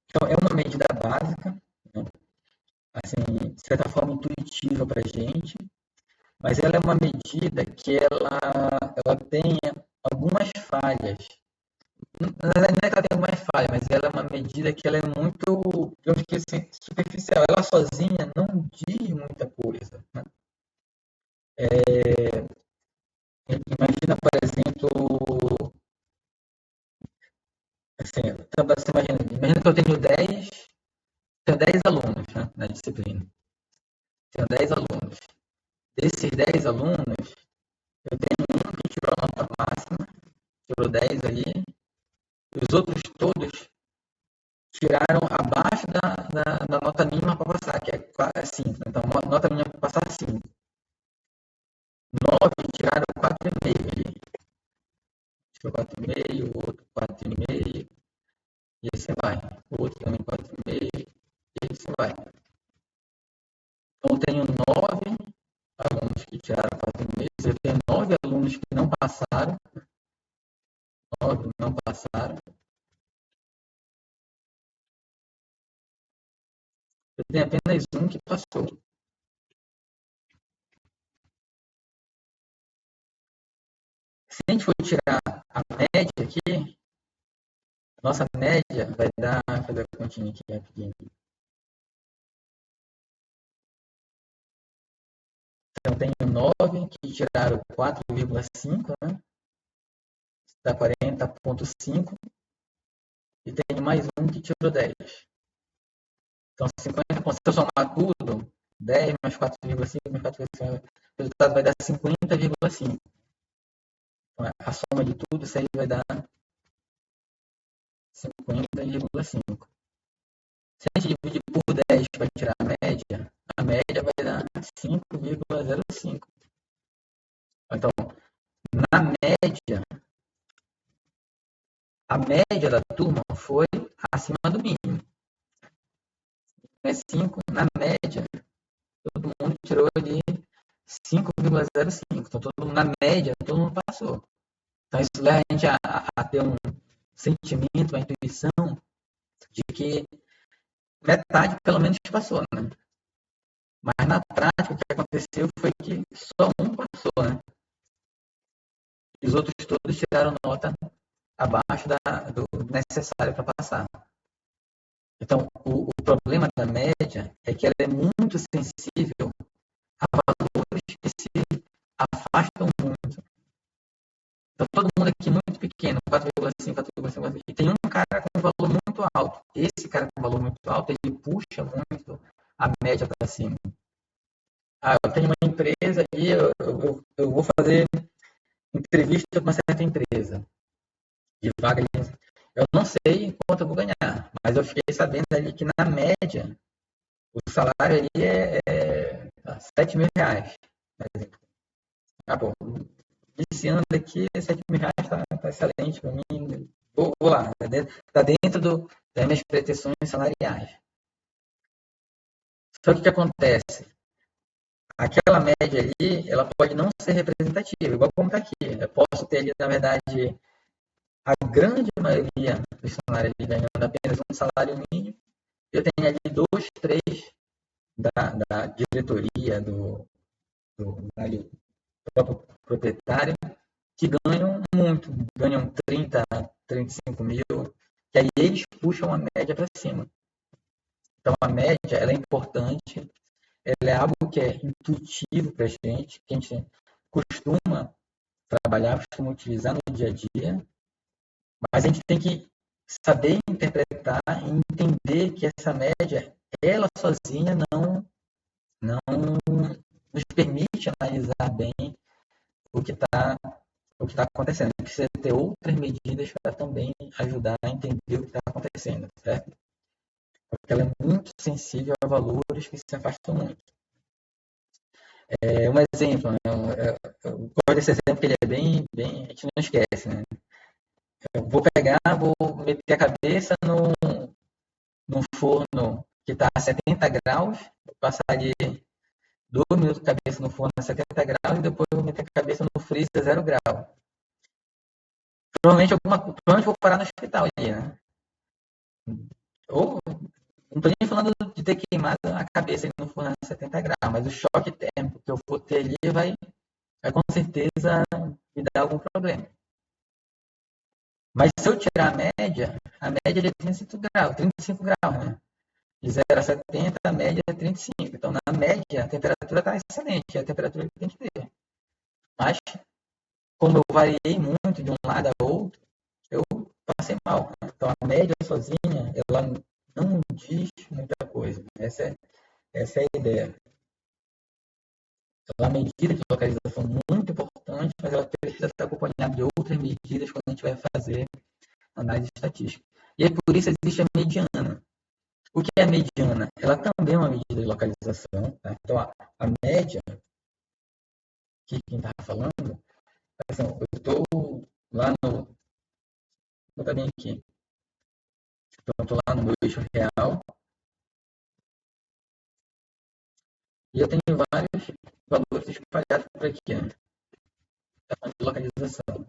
Então, é uma medida básica, né? Assim, de certa forma intuitiva para a gente, mas ela é uma medida que ela tem algumas falhas. Na verdade, não é que ela tem algumas falhas, mas ela é uma medida que ela é muito, eu acho que assim, superficial. Ela sozinha não diz muita coisa, né? Imagina, por exemplo, assim, você imagina que eu tenho 10 alunos, né, na disciplina. Tenho 10 alunos. Desses 10 alunos, eu tenho um que tirou a nota máxima, tirou 10 ali, e os outros todos tiraram abaixo da nota mínima para passar, que é 5. Então, a nota mínima para passar é 5. 9 tiraram 4,5 ali. Tirou 4,5, o outro 4,5, e assim vai. O outro também 4,5, e assim vai. Então, eu tenho 9 alunos que tiraram 4,5, eu tenho 9 alunos que não passaram, 9 não passaram, eu tenho apenas um que passou. Se a gente for tirar a média aqui, nossa média vai dar, fazer a continha aqui rapidinho. Então, tenho 9 que tiraram 4,5, né? Dá 40,5. E tenho mais um que tirou 10. Então, 50, se eu somar tudo, 10 mais 4,5 mais 4,5, o resultado vai dar 50,5. Então, a soma de tudo, isso aí vai dar 50,5. Se a gente dividir por 10 para tirar a média vai dar 5,05. Então, na média, a média da turma foi acima do mínimo. É 5, na média, todo mundo tirou ali 5,05. Então, todo mundo, na média, todo mundo passou. Então, isso leva a gente a ter um sentimento, uma intuição de que metade, pelo menos, passou, né? Mas, na prática, o que aconteceu foi que só um passou, né? E os outros todos tiraram nota abaixo do necessário para passar. Então, o problema da média é que ela é muito sensível a valores que se afastam muito. Então, todo mundo aqui muito pequeno, 4,5, 4,5, e tem um cara com um valor muito alto. Esse cara com um valor muito alto, ele puxa muito a média para cima. Eu tenho uma empresa e eu vou fazer entrevista com uma certa empresa de vaga. Eu não sei quanto eu vou ganhar, mas eu fiquei sabendo ali que, na média, o salário ali é 7 mil reais. Bom, iniciando aqui, 7 mil reais está excelente para mim. Vou lá, está dentro das minhas pretensões salariais. Só que o que acontece? Aquela média ali, ela pode não ser representativa, igual como está aqui. Eu posso ter ali, na verdade, a grande maioria dos funcionários ganhando apenas um salário mínimo. Eu tenho ali 2, 3 da diretoria, do próprio proprietário, que ganham muito, ganham 30, 35 mil, que aí eles puxam a média para cima. Então, a média ela é importante, ela é algo que é intuitivo para a gente, que a gente costuma trabalhar, costuma utilizar no dia a dia, mas a gente tem que saber interpretar e entender que essa média, ela sozinha não nos permite analisar bem o que está acontecendo. Precisa ter outras medidas para também ajudar a entender o que está acontecendo, certo? Porque ela é muito sensível a valores que se afastam muito. Um exemplo, né? Eu gosto desse exemplo que ele é bem, a gente não esquece, né? Eu vou meter a cabeça num forno que está a 70 graus, vou passar de 2 minutos de cabeça no forno a 70 graus e depois vou meter a cabeça no freezer a 0 grau. Provavelmente vou parar no hospital ali, né? Ou, não estou nem falando de ter queimado a cabeça no forno a 70 graus, mas o choque térmico que eu vou ter ali vai com certeza me dar algum problema. Mas se eu tirar a média é 35 graus, né? De 0 a 70, a média é 35. Então, na média, a temperatura está excelente, é a temperatura que tem que ter. Mas, como eu variei muito de um lado a outro, eu passei mal. Então, a média sozinha, ela não diz muita coisa. Essa é a ideia. Ela é uma medida de localização muito importante, mas ela precisa estar acompanhada de outras medidas quando a gente vai fazer análise estatística. E aí, por isso, existe a mediana. O que é a mediana? Ela também é uma medida de localização. Tá? Então, a média, que quem está falando, assim, eu estou lá no... Vou botar bem aqui. Então, eu estou lá no meu eixo real. E eu tenho vários valores espalhados por aqui, né? De localização.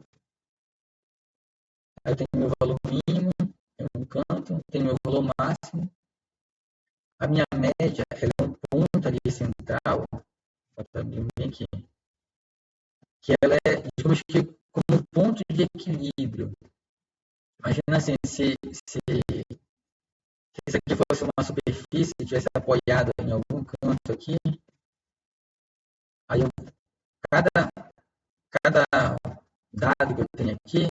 Aí eu tenho meu valor mínimo em um canto, tenho meu valor máximo. A minha média é um ponto ali central, vou botar bem aqui, que ela é, digamos que, como um ponto de equilíbrio. Imagina assim, se isso aqui fosse uma superfície que tivesse apoiado em algum canto aqui, aí cada dado que eu tenho aqui,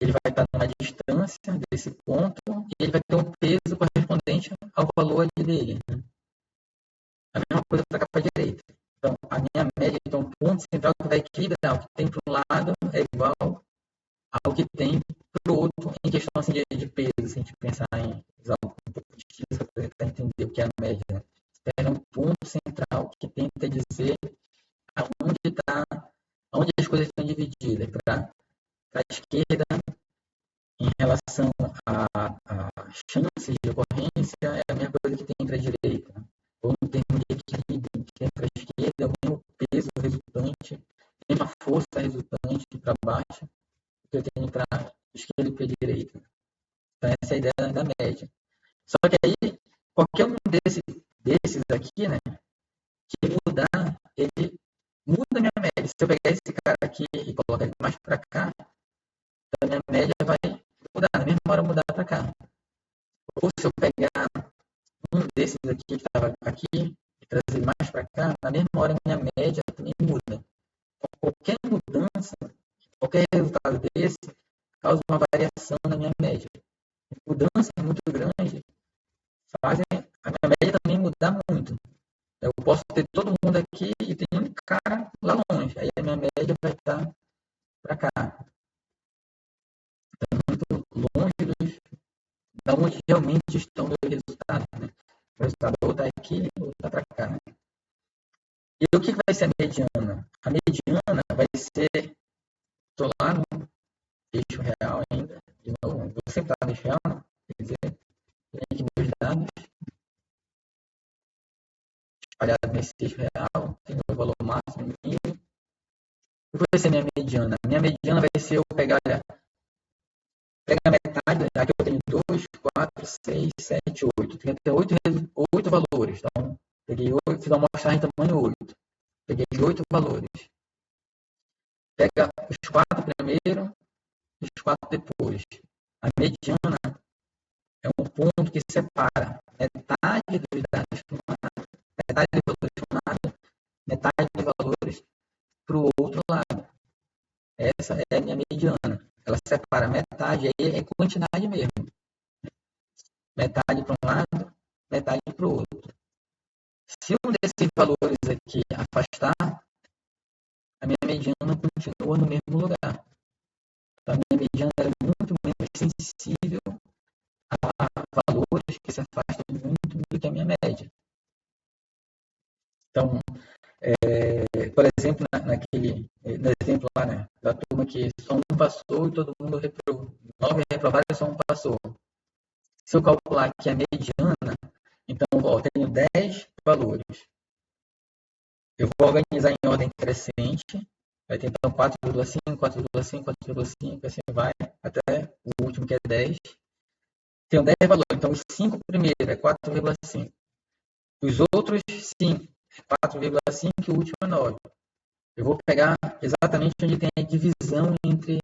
ele vai estar numa distância desse ponto e ele vai ter um peso correspondente ao valor dele. Né? A mesma coisa para a capa direita. Então, a minha média, então, o ponto central que vai equilibrar. O que tem para um lado é igual ao que tem para o outro, em questão assim, de peso. Se a gente pensar em usar um pouco de física para tentar entender o que é a média. Né? É um ponto central que tenta dizer onde as coisas estão divididas. Para a esquerda, em relação a chances de ocorrência, é a mesma coisa que tem para a direita. Ou no termo de equilíbrio, que tem para a esquerda, é o mesmo tem uma força resultante para baixo do que eu tenho para esquerda e para direita. Então, essa é a ideia da média. Só que aí, qualquer um desses aqui, né, que mudar, ele muda a minha média. Se eu pegar esse cara aqui e colocar ele mais para cá, então a minha média vai mudar, na mesma hora mudar para cá. Ou se eu pegar um desses aqui que estava aqui e trazer ele mais para cá, na mesma hora minha média também muda. Então, qualquer mudança, qualquer resultado desse, causa uma variação na minha média. Mudanças muito grandes fazem a minha média também mudar muito. Eu posso ter todo mundo aqui e tem um cara lá longe. Aí a minha média vai estar para cá. Está muito longe da onde realmente estão os resultados. Né? O resultado ou está aqui ou está para cá. Né? E o que vai ser a mediana? A mediana vai ser... Estou lá no eixo real ainda. De novo, vou sempre estar no eixo real. Né? Quer dizer, tem aqui meus dados espalhados nesse eixo real. Tem o valor máximo e mínimo. O que vai ser minha mediana? Minha mediana vai ser eu pegar, olha, a metade, aqui eu tenho 2, 4, 6, 7, 8. Tem até 8 valores. Então, peguei 8, fiz uma amostragem em tamanho 8. Peguei 8 valores. Pega os 4 primeiro e os 4 depois. A mediana é um ponto que separa metade dos dados formados, metade dos valores formados, metade dos valores para o outro lado. Essa é a minha mediana. Ela separa metade, aí é quantidade mesmo. Metade para um lado, metade para o outro. Se um desses valores aqui afastar, a minha mediana continua no mesmo lugar. Então, a minha mediana é muito menos sensível a valores que se afastam muito do que a minha média. Então, por exemplo, no exemplo lá, né, da turma que só um passou e todo mundo reprovou. 9 reprovados e só um passou. Se eu calcular aqui a mediana, então eu tenho 10 valores. Eu vou organizar em ordem crescente. Vai ter então 4,5, 4,5, 4,5, assim vai, até o último que é 10. Tenho 10 valores, então os 5 primeiros é 4,5. Os outros 5 é 4,5 e o último é 9. Eu vou pegar exatamente onde tem a divisão entre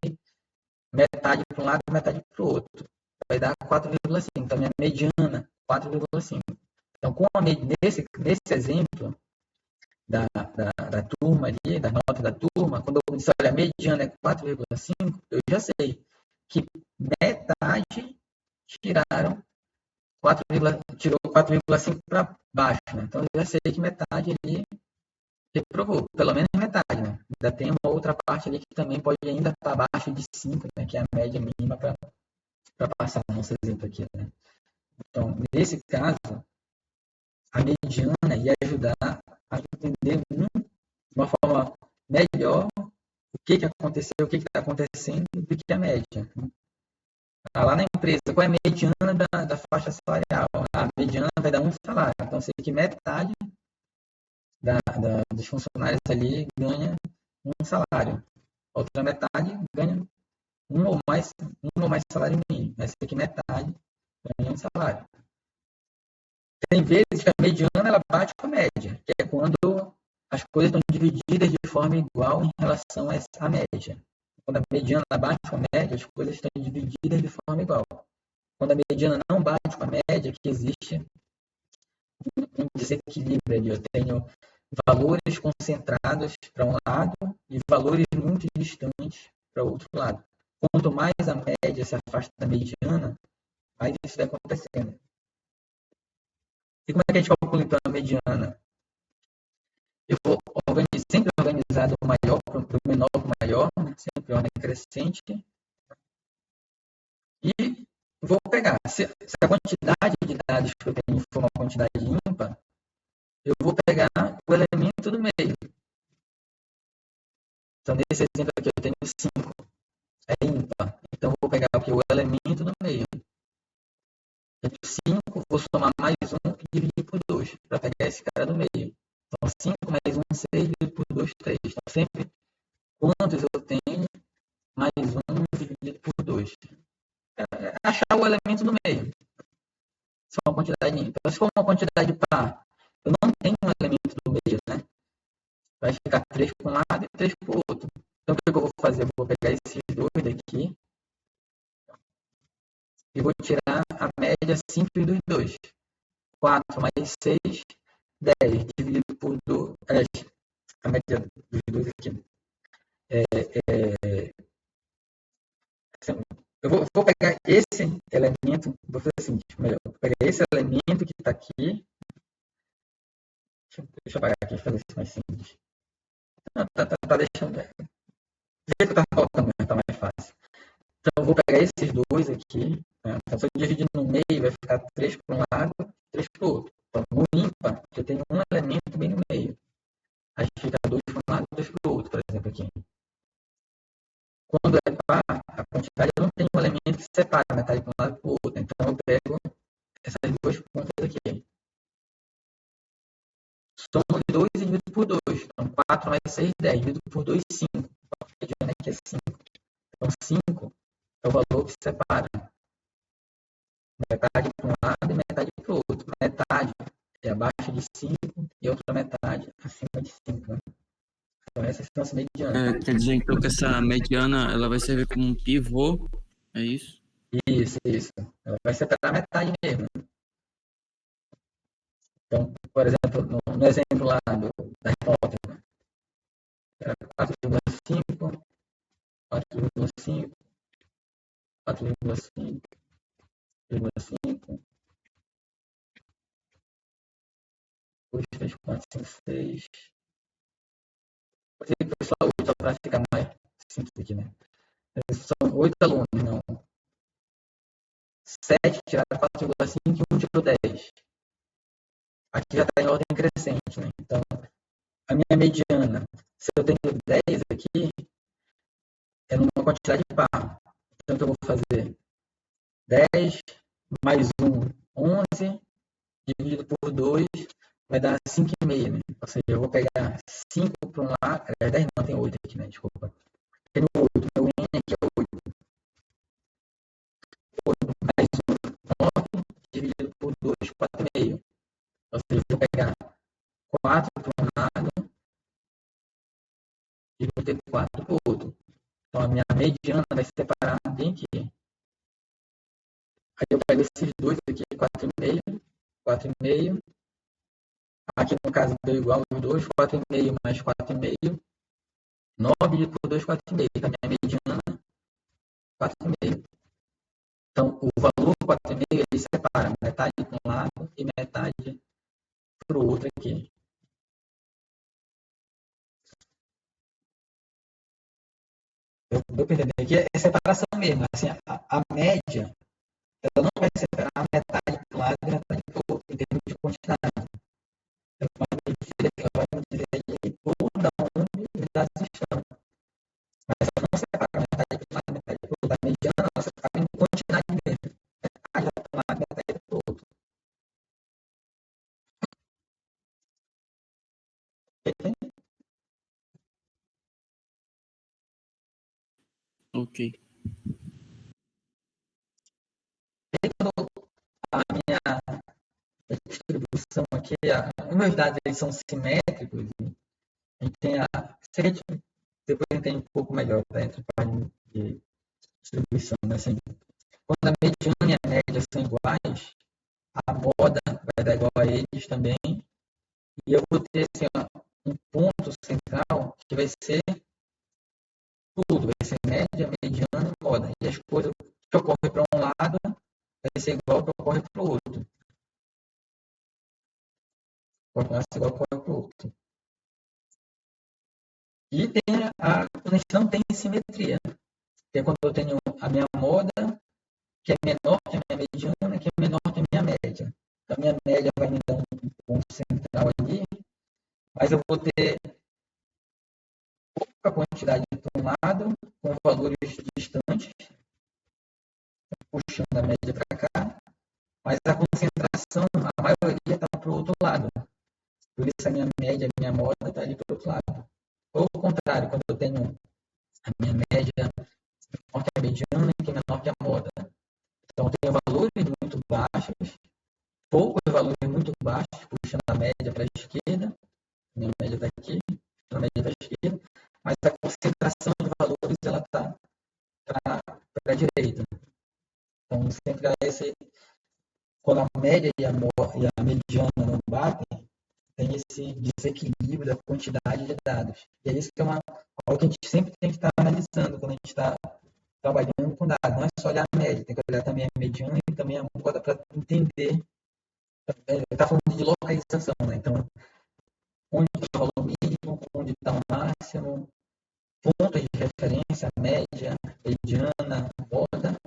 metade para um lado e metade para o outro. Vai dar 4,5. Então, minha mediana, 4,5. Então, nesse exemplo da turma ali, da nota da turma, quando eu disse, olha, a mediana é 4,5, eu já sei que metade tirou 4,5 para baixo. Né? Então, eu já sei que metade ali reprovou, pelo menos metade. Né? Ainda tem uma outra parte ali que também pode ainda estar abaixo de 5, né? Que é a média mínima para passar no nosso exemplo aqui. Né? Então, nesse caso, a mediana ia ajudar a entender de uma forma melhor o que aconteceu, o que está acontecendo do que a média. Lá na empresa, qual é a mediana da faixa salarial? A mediana vai dar um salário. Então, eu sei que metade dos funcionários ali ganha um salário. A outra metade ganha um ou mais salário mínimo. Mas sei que metade ganha um salário. Tem vezes que a mediana ela bate com a média, que é quando as coisas estão divididas de forma igual em relação a essa média. Quando a mediana bate com a média, as coisas estão divididas de forma igual. Quando a mediana não bate com a média, que existe um desequilíbrio ali. Eu tenho valores concentrados para um lado e valores muito distantes para o outro lado. Quanto mais a média se afasta da mediana, mais isso vai acontecendo. E como é que a gente calcula então a mediana? Eu vou sempre organizar do maior para o menor para o maior, né? Sempre ordem crescente. E vou pegar, se a quantidade de dados que eu tenho for uma quantidade ímpar, eu vou pegar o elemento do meio. Então, nesse exemplo aqui, eu tenho 5. É ímpar. Então, eu vou pegar aqui o elemento do meio. Eu tenho 5, vou somar mais 1 e dividir por 2, para pegar esse cara do meio. Então, 5 mais 1, 6, dividido por 2, 3. Então, sempre quantos eu tenho, mais 1 dividido por 2. Achar o elemento do meio. Se for uma quantidade, então, se for uma quantidade par, eu não tenho um elemento do meio, né? Vai ficar 3 para um lado e 3 para o outro. Então, o que eu vou fazer? Eu vou pegar esses dois daqui e vou tirar a média simples dos dois. 4 mais 6, 10, dividido por 2. A média dos dois aqui. Eu vou pegar esse elemento, vou fazer o seguinte, melhor, vou pegar esse elemento que está aqui. Deixa eu apagar aqui, fazer isso mais simples. Não, tá deixando. Do jeito que tá faltando, tá mais fácil. Então, eu vou pegar esses dois aqui. Né? Então, se eu dividir no meio, vai ficar 3 para um lado, 3 para o outro. Então, no ímpar, eu tenho um elemento bem no meio. Aí fica 2 para um lado, 2 para o outro, por exemplo, aqui. Quando é par, a quantidade não tem um elemento que separa a metade para um lado e para o outro. Então, eu pego essas duas pontas aqui. Soma de 2 e divido por 2. Então, 4 mais 6, 10. Divido por 2, 5. Aqui é 5. Então, 5 é o valor que separa metade para um lado e metade para o outro. Metade é abaixo de 5 e outra metade acima de 5. Né? Então, essas são as medianas. Quer dizer, então, que essa mediana ela vai servir como um pivô, é isso? Isso. Ela vai separar metade mesmo. Então, por exemplo, no exemplo lá da hipótese, era 4,5, 4,5, 4,5, 4,5, 2, 3, 4, 5, 6. Vou dizer que foi só 8 para ficar mais simples aqui, né? São 8 alunos, não. 7 tiraram 4,5 e 1 tirou 10. Aqui já está em ordem crescente, né? Então, a minha mediana, se eu tenho 10 aqui, é numa quantidade par. Então, o que eu vou fazer? 10 mais 1, 11, dividido por 2, vai dar 5,5, né? Ou seja, eu vou pegar 5 para um lado, 10 não, tem 8 aqui, né? Desculpa. Tem 8, meu N aqui é 8. 8 mais 1, 9, dividido por 2, 4,5. Ou seja, eu vou pegar 4 para um lado e vou ter 4 para o outro. Então, a minha mediana vai separar bem aqui. Aí eu pego esses dois aqui, 4,5, 4,5. Aqui no caso deu igual os dois, 4,5 mais 4,5. 9 por 2, 4,5. A minha mediana, 4,5. Então, o valor 4,5 ele separa metade para um lado e metade para o outro aqui. Deu para entender? Aqui é separação mesmo. Assim, a média, ela não vai separar metade para um lado e metade para o outro, em termos de quantidade. Ela vai me dizer toda onde os dados estão. Mas ela não separa metade para um lado e metade para o outro. A mediana, ela separa em quantidade mesmo. Metade para um lado e metade para o outro. Ok. A minha distribuição aqui, os meus dados eles são simétricos, a gente tem se a gente depois entende um pouco melhor, tá? Entre páginas de distribuição, né? Assim, quando a mediana e a média são iguais, a moda vai dar igual a eles também, e eu vou ter assim, um ponto central que vai ser tudo, vai ser média, mediana e moda, e as coisas que ocorrem para um lado vai ser igual ao que ocorre para o outro. Vai ser igual ao que ocorre para o outro. E tem quando a gente não tem simetria, que é quando eu tenho a minha moda, que é menor que a minha mediana, que é menor que a minha média. Então, a minha média vai me dar um ponto central ali, mas eu vou ter pouca quantidade para um lado, com valores distantes, puxando a média para cá, mas a concentração, a maioria está para o outro lado. Por isso a minha média, a minha moda está ali para o outro lado. Ou ao contrário, quando eu tenho A minha média menor que a mediana e que é menor que a moda. Então, eu tenho valores muito baixos, poucos valores muito baixos, puxando a média para a esquerda, minha média está aqui, puxando a média para a esquerda, mas a concentração de valores ela está para a direita. Então, sempre há esse, quando a média e a mediana não batem, tem esse desequilíbrio da quantidade de dados. E é isso que é algo que a gente sempre tem que estar analisando quando a gente está trabalhando com dados. Não é só olhar a média, tem que olhar também a mediana e também a moda para entender. Ele está falando de localização, né? Então, onde está o valor mínimo, onde está o máximo, pontos de referência, média, mediana, moda,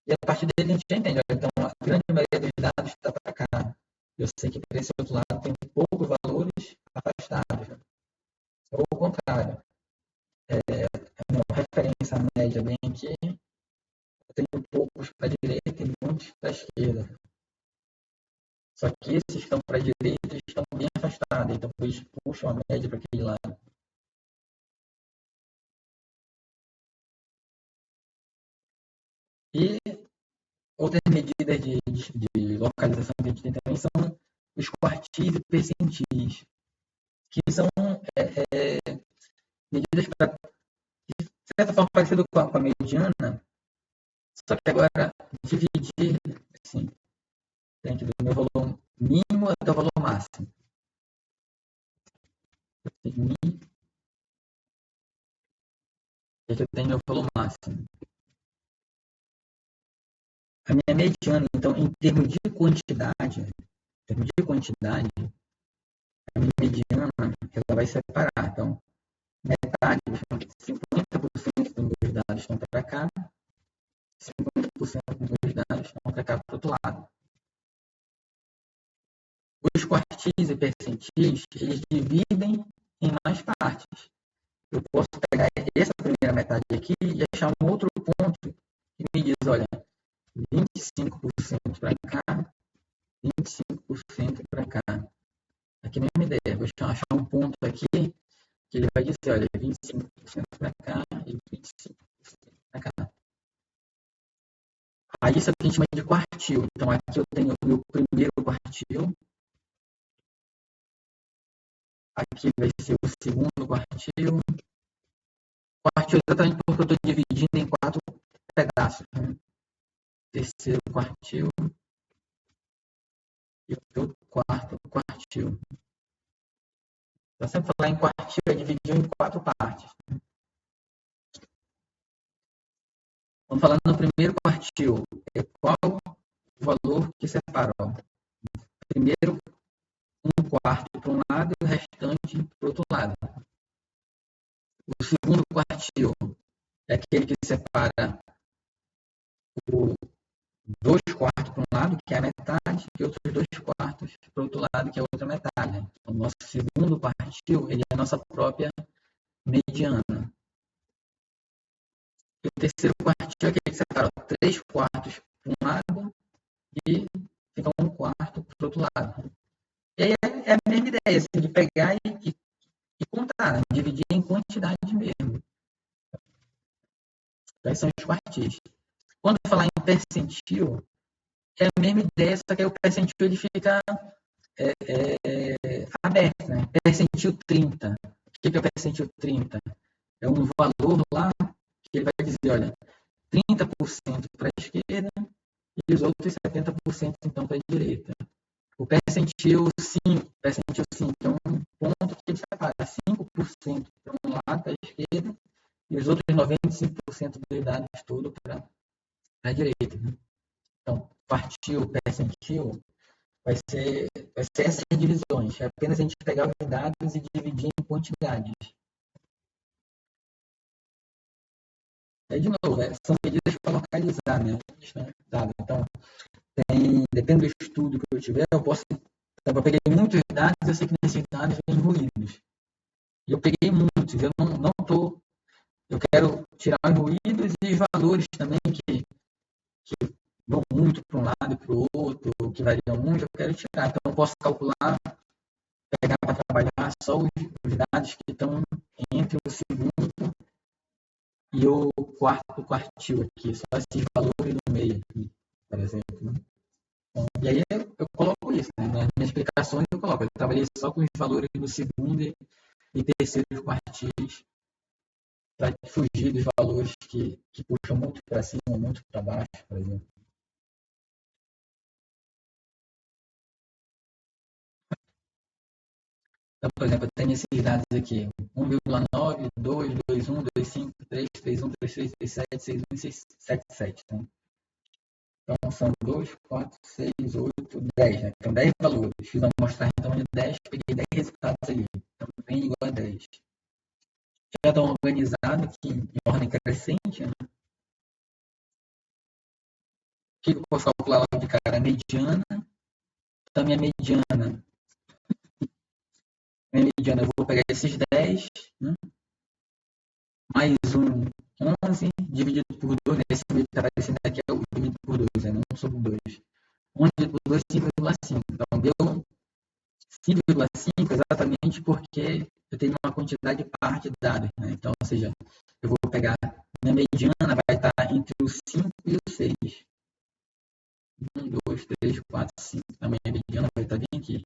e a partir dele a gente já entende. Então, a grande maioria dos dados está para cá. Eu sei que para esse outro lado tem poucos valores afastados. Ou o contrário. A minha referência média vem aqui, eu tenho poucos para a direita e muitos para a esquerda. Só que esses que estão para a direita estão bem afastados, então eles puxam a média para aquele lado. E outras medidas de localização que a gente tem também são os quartis e percentis, que são medidas para, de certa forma, parecido com a mediana, só que agora dividir, assim, dentro do meu valor mínimo até o valor máximo. Aqui eu tenho meu valor máximo. A minha mediana, então, em termos de quantidade, a minha mediana ela vai separar. Então, metade, 50% dos meus dados estão para cá, 50% dos meus dados estão para cá, para o outro lado. Os quartis e percentis, eles dividem em mais partes. Eu posso pegar essa primeira metade aqui e achar um outro ponto que me diz, olha, 25% para cá, 25% para cá. Aqui a mesma ideia, vou achar um ponto aqui que ele vai dizer, olha, 25% para cá e 25% para cá. Aí isso aqui a gente chama de quartil. Então aqui eu tenho o meu primeiro quartil, aqui vai ser o segundo quartil. Quartil exatamente porque eu estou dividindo em 4 pedaços. Né? Terceiro quartil e o quarto quartil. Então, sempre falar em quartil é dividir em 4 partes. Vamos falar no primeiro quartil. Qual o valor que separa? Primeiro, 1/4 para um lado e o restante para o outro lado. O segundo quartil é aquele que separa o 2/4 para um lado, que é a metade, e outros 2/4 para o outro lado, que é a outra metade. O nosso segundo quartil ele é a nossa própria mediana. E o terceiro quartil é aquele que separa 3/4 para um lado e fica 1/4 para o outro lado. E aí é a mesma ideia, assim, de pegar e contar, né? Dividir em quantidade mesmo. Quais são os quartis? Quando eu falar em percentil, é a mesma ideia, só que aí o percentil ele fica aberto, né? Percentil 30. O que é o percentil 30? É um valor lá que ele vai dizer, olha, 30% para a esquerda e os outros 70% então para a direita. O percentil 5 é um ponto que ele separa 5% para um lado, para a esquerda, e os outros 95% dos dados todos para a direita. Né? Então, quartil, percentil, vai ser essas divisões. É apenas a gente pegar os dados e dividir em quantidades. De novo, são medidas para localizar, né? Então, depende do estudo que eu tiver, eu peguei muitos dados, eu sei que nesses dados vem ruídos. E eu peguei muitos, eu quero tirar os ruídos e os valores também que vão muito para um lado e para o outro, que variam muito, eu quero tirar. Então, eu posso calcular, pegar para trabalhar só os dados que estão entre o segundo e o quarto quartil aqui, só esses valores no meio aqui, por exemplo. Né? Então, e aí eu coloco isso, né? Nas minhas explicações eu coloco, eu trabalhei só com os valores do segundo e terceiro quartis, para fugir dos valores que puxam muito para cima ou muito para baixo, por exemplo. Então, por exemplo, eu tenho esses dados aqui: 1,9, 2, 2,1, 2,5, 3, 3,1, 3,3, 3,7, 6,1 e 6,7,7. Então, são 2, 4, 6, 8, 10. Né? Então, 10 valores. Fiz uma amostragem então, de 10, peguei 10 resultados ali. Então, N igual a 10. Já estão organizados aqui em ordem crescente. Né? O que eu posso calcular logo de cara? A mediana. Então, minha mediana, eu vou pegar esses 10, né? Mais um 11, dividido por 2, né? Esse que está aparecendo aqui é o dividido por 2, né? 1 sobre 2. 1 dividido por 2, 5,5. Então, deu 5,5 exatamente porque eu tenho uma quantidade de par de dados. Né? Então, ou seja, eu vou pegar, minha mediana vai estar entre o 5 e o 6. 1, 2, 3, 4, 5. A minha mediana vai estar bem aqui.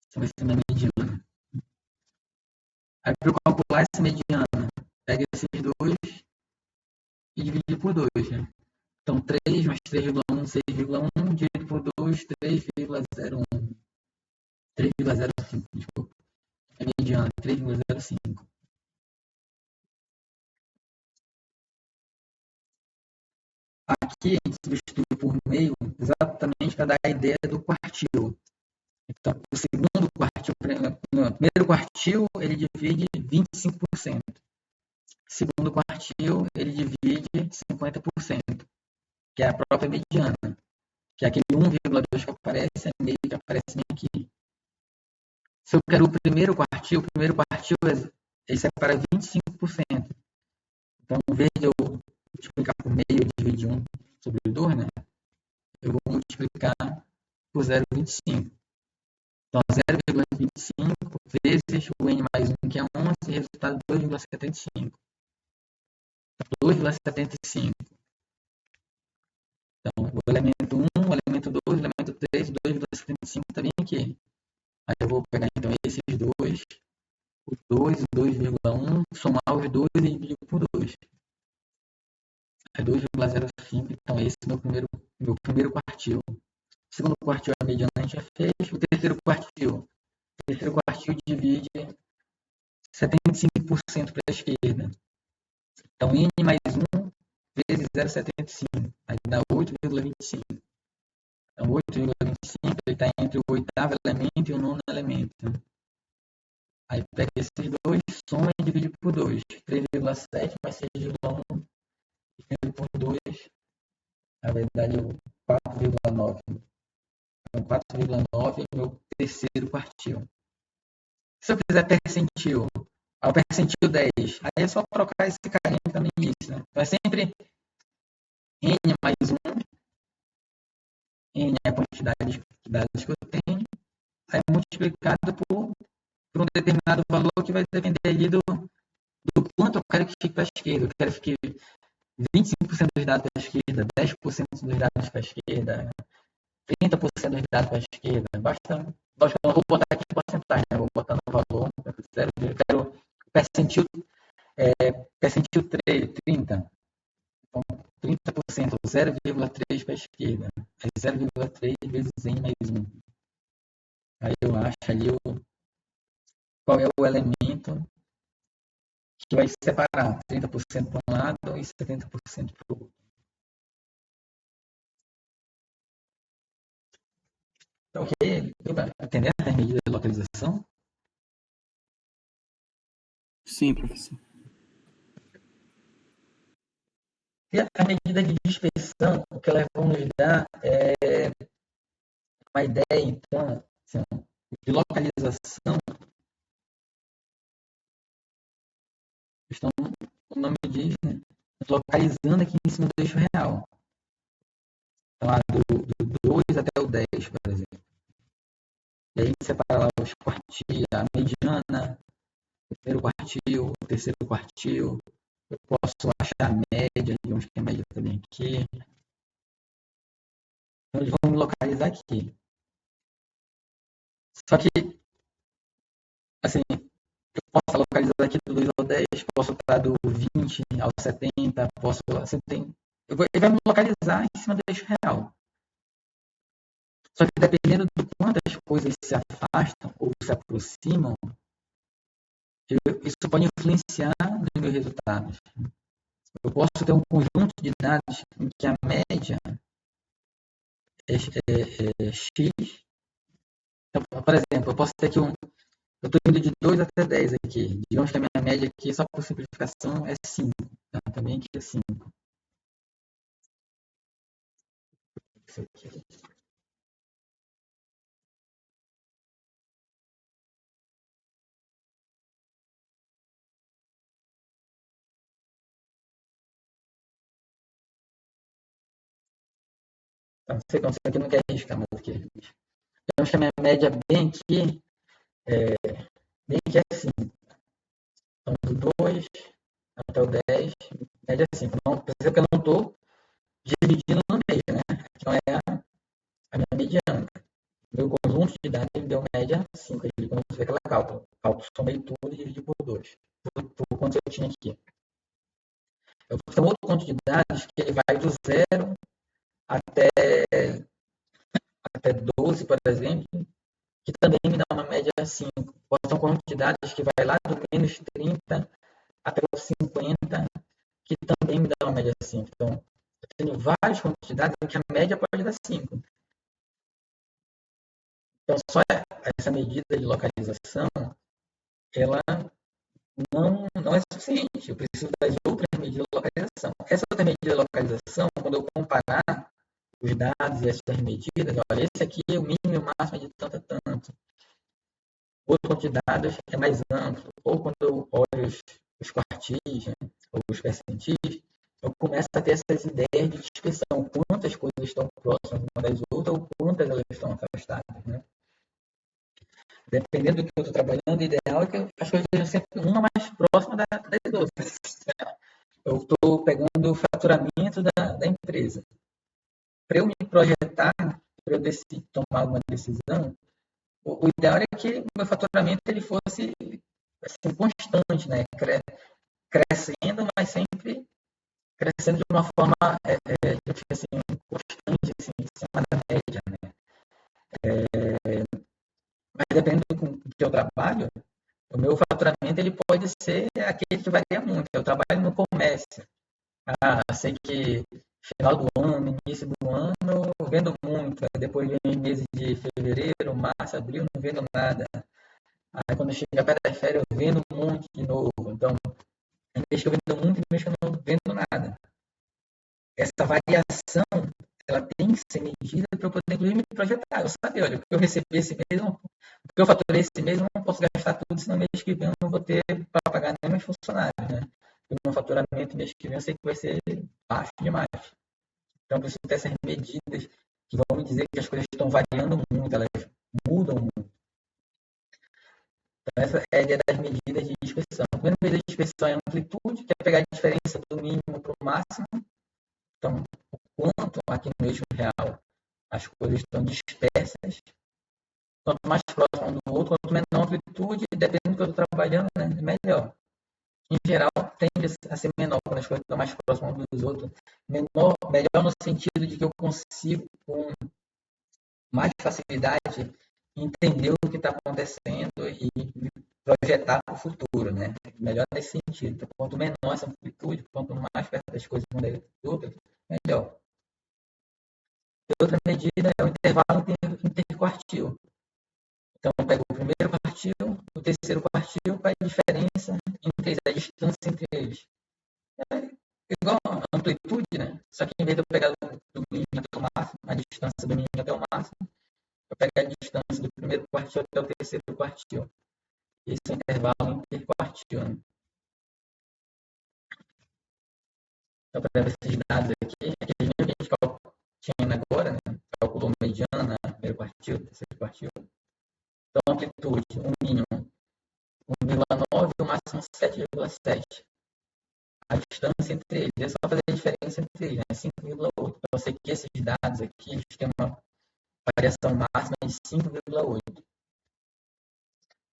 Essa vai ser a minha mediana. Aí, para eu calcular essa mediana, pega esses dois e divide por 2. Né? Então, 3 mais 3,1, 6,1, dividido por 2, 3,01. 3,05, desculpa. A mediana, 3,05. Aqui a gente substitui por meio exatamente para dar a ideia do quartil. Então, o segundo quartil, no primeiro quartil, ele divide 25%. Segundo quartil, ele divide 50%, que é a própria mediana, que é aquele 1,2 que aparece, é meio que aparece bem aqui. Se eu quero o primeiro quartil ele separa 25%. Então, em vez de eu multiplicar por meio e dividir 1 sobre 2, né, eu vou multiplicar por 0,25. Então, 0,25 vezes o n mais 1, que é 11, resultado 2,75. 2,75. Então, o elemento 1, o elemento 2, o elemento 3, 2,75 está bem aqui. Aí eu vou pegar então esses dois, o 2 e o 2,1, somar os dois e dividir por 2. É 2,05, então esse é meu primeiro quartil. O segundo quartil a mediana a gente já fez. O terceiro quartil divide 75% para a esquerda. Então, n mais 1 vezes 0,75. Aí dá 8,25. Então, 8,25 está entre o oitavo elemento e o nono elemento. Aí pega esses dois, soma e divide por 2. 3,7 mais 6,1 dividido por 2. Na verdade, é 4,9. Então, 4,9 é o meu terceiro quartil. Se eu fizer percentil, ao percentil 10, aí é só trocar esse carinha que está no início. Né? Então, é sempre n mais 1, n é a quantidade de dados que eu tenho, aí multiplicado por um determinado valor que vai depender ali do quanto eu quero que fique para a esquerda. Eu quero que fique 25% dos dados para a esquerda, 10% dos dados para a esquerda, 30% dos dados para a esquerda. Basta. Lógico, eu não vou botar aqui porcentagem, né? Vou botar no valor. Eu quero percentil, percentil 30. Então, 30%, 0,3 para a esquerda. É 0,3 vezes n mais 1. Aí eu acho ali qual é o elemento que vai separar 30% para um lado e 70% para o outro. Então, ok? Deu para entender a medida de localização? Sim, professor. E a medida de dispersão, o que elas vão nos dar é uma ideia, então, assim, de localização. Estão, o nome diz, né? Localizando aqui em cima do eixo real. Então, do 2 até o 10, por exemplo. E aí separa lá os quartis, a mediana, primeiro quartil, o terceiro quartil, eu posso achar a média, digamos que a média também aqui. Então, eles vão me localizar aqui. Só que, assim, eu posso estar localizado aqui do 2 ao 10, posso estar do 20 ao 70, posso... Assim, ele vai me localizar em cima do eixo real. Só que dependendo de quantas coisas se afastam ou se aproximam, isso pode influenciar nos meus resultados. Eu posso ter um conjunto de dados em que a média é X. Então, por exemplo, eu posso ter aqui eu estou indo de 2 até 10 aqui. Digamos que a minha média aqui, só por simplificação, é 5. Tá? Também aqui é 5. Isso aqui. Então, isso aqui não quer arriscar mais do que digamos que a minha média bem aqui é 5. Então, do 2 até o 10, média é 5. Não, perceba que eu não estou dividindo no meio, né? Aqui não é a minha mediana. Meu conjunto de dados me deu média 5. Quando você vê aquela cálculo, somei tudo e dividi por 2. Por quanto eu tinha aqui. Eu vou ter um outro conjunto de dados que ele vai do 0 até 12, por exemplo, que também me dá uma média 5. Pode ser um conjunto de dados que vai lá do menos 30 até os 50, que também me dá uma média 5. Então, eu tenho vários conjuntos de dados em que a média pode dar 5. Então, só essa medida de localização, ela não é suficiente. Eu preciso das outras medidas de localização. Essa outra medida de localização, quando eu comparar os dados e essas medidas, olha, esse aqui é o mínimo e o máximo de tanto a tanto. Outro banco de dados é mais amplo. Ou quando eu olho os quartis, né, ou os percentis, eu começo a ter essas ideias de dispersão. Quantas coisas estão próximas uma das outras ou quantas elas estão afastadas. Né? Dependendo do que eu estou trabalhando, o ideal é que as coisas sejam sempre uma mais próxima das outras. Eu estou pegando o faturamento da empresa. Para eu me projetar, para eu tomar uma decisão, o ideal é que o meu faturamento ele fosse assim, constante, né? Crescendo, mas sempre crescendo de uma forma assim, constante, assim, em cima da média. Né? Mas dependendo do que eu trabalho, o meu faturamento ele pode ser aquele que varia muito. Eu trabalho no comércio. Sei que final do ano, início do ano, eu vendo muito. Depois vem os meses de fevereiro, março, abril, não vendo nada. Aí quando chega perto das férias, eu vendo muito de novo. Então, tem mês que eu vendo muito e mês que eu não vendo nada. Essa variação, ela tem que ser medida para eu poder, inclusive, me projetar. Eu saber, olha, o que eu recebi esse mês, o que eu faturei esse mês, eu não posso gastar tudo, senão mês que vem eu não vou ter para pagar nem meus funcionários, né? O meu faturamento mês que vem eu sei que vai ser baixo demais. Então, eu preciso ter essas medidas que vão me dizer que as coisas estão variando muito, elas mudam muito. Então, essa é a ideia das medidas de dispersão. A primeira medida de dispersão é a amplitude, que é pegar a diferença do mínimo para o máximo. Então, o quanto aqui no eixo real as coisas estão dispersas. Quanto mais próximo um do outro, quanto menor a amplitude, dependendo do que eu estou trabalhando, né, melhor. Em geral, tende a ser menor quando as coisas estão mais próximas uns dos outros. Melhor no sentido de que eu consigo, com mais facilidade, entender o que está acontecendo e projetar para o futuro, né? Melhor nesse sentido. Então, quanto menor essa amplitude, quanto mais perto das coisas uma das outras, melhor. Outra medida é o intervalo interquartil. Então, eu pego o primeiro quartil, o terceiro quartil, qual é a diferença entre a distância entre eles. É igual a amplitude, né? Só que em vez de eu pegar do mínimo até o máximo, a distância do mínimo até o máximo, eu pego a distância do primeiro quartil até o terceiro quartil. Esse é o intervalo interquartil. Né? Então, para ver esses dados aqui, aqueles mesmos que a gente tinha agora, né? Calculou mediana, primeiro quartil, terceiro quartil. Então, amplitude, o mínimo 1,9, o máximo máximo 7,7. A distância entre eles, é só fazer a diferença entre eles, né? 5,8. Então, eu sei que esses dados aqui eles têm uma variação máxima de 5,8.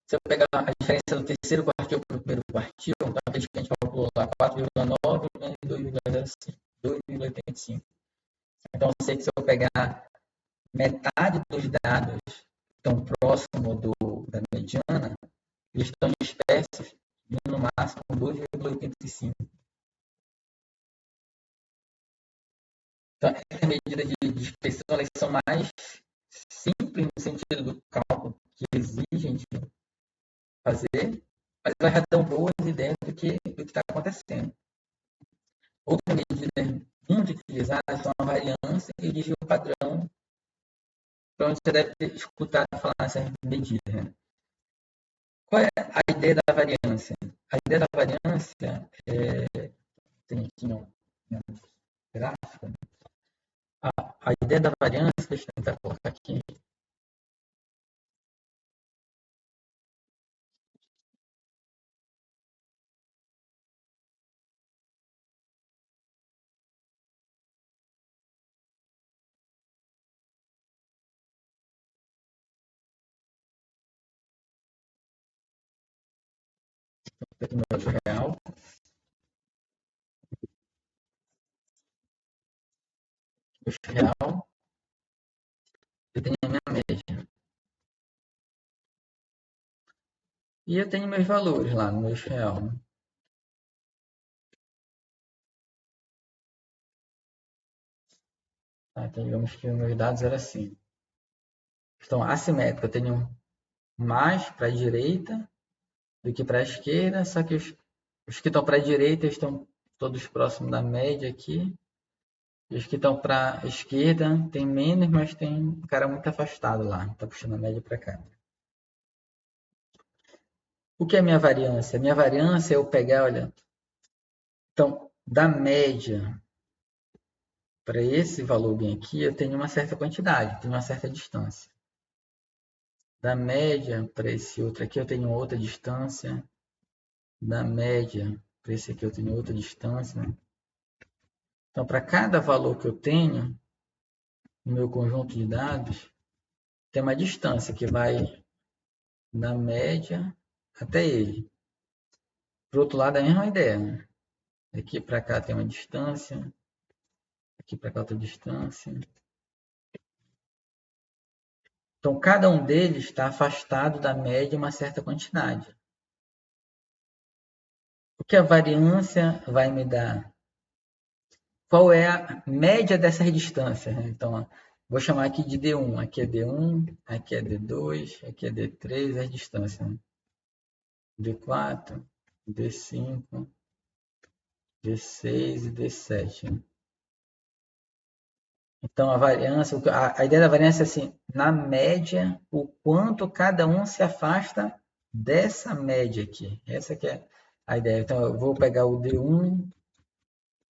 Se eu pegar a diferença do terceiro quartil para o primeiro quartil, então aqueles que a gente calculou lá, 4,9 menos 2,85. Então, eu sei que se eu pegar metade dos dados que estão próximos da mediana, eles estão dispersos no máximo 2,85. Então, essas medidas de dispersão elas são mais simples no sentido do cálculo que exigem de fazer, mas elas já dão boas ideias do que está acontecendo. Outra medida muito utilizada são a variância e o desvio padrão. Então, você deve ter escutado falar nessas medidas. Né? Qual é a ideia da variância? A ideia da variância tem aqui no gráfico. Né? A ideia da variância, deixa eu tentar colocar aqui. Aqui no eixo real. O eixo real, eu tenho a minha média. E eu tenho meus valores lá no eixo real. Né? Tá, então, digamos que os meus dados eram assim. Estão assimétricos. Eu tenho mais para a direita do que para a esquerda, só que os que estão para a direita estão todos próximos da média aqui. E os que estão para a esquerda tem menos, mas tem um cara muito afastado lá. Está puxando a média para cá. O que é minha variância? Minha variância é eu pegar, olha. Então, da média para esse valor bem aqui, eu tenho uma certa quantidade, tenho uma certa distância. Da média para esse outro aqui, eu tenho outra distância. Da média para esse aqui, eu tenho outra distância. Então, para cada valor que eu tenho no meu conjunto de dados, tem uma distância que vai da média até ele. Por outro lado, é a mesma ideia. Né? Aqui para cá tem uma distância. Aqui para cá outra distância. Então, cada um deles está afastado da média uma certa quantidade. O que a variância vai me dar? Qual é a média dessas distâncias? Né? Então, vou chamar aqui de D1. Aqui é D1, aqui é D2, aqui é D3, as distâncias. Né? D4, D5, D6 e D7. Né? Então, a variância, a ideia da variância é assim, na média, o quanto cada um se afasta dessa média aqui. Essa que é a ideia. Então, eu vou pegar o D1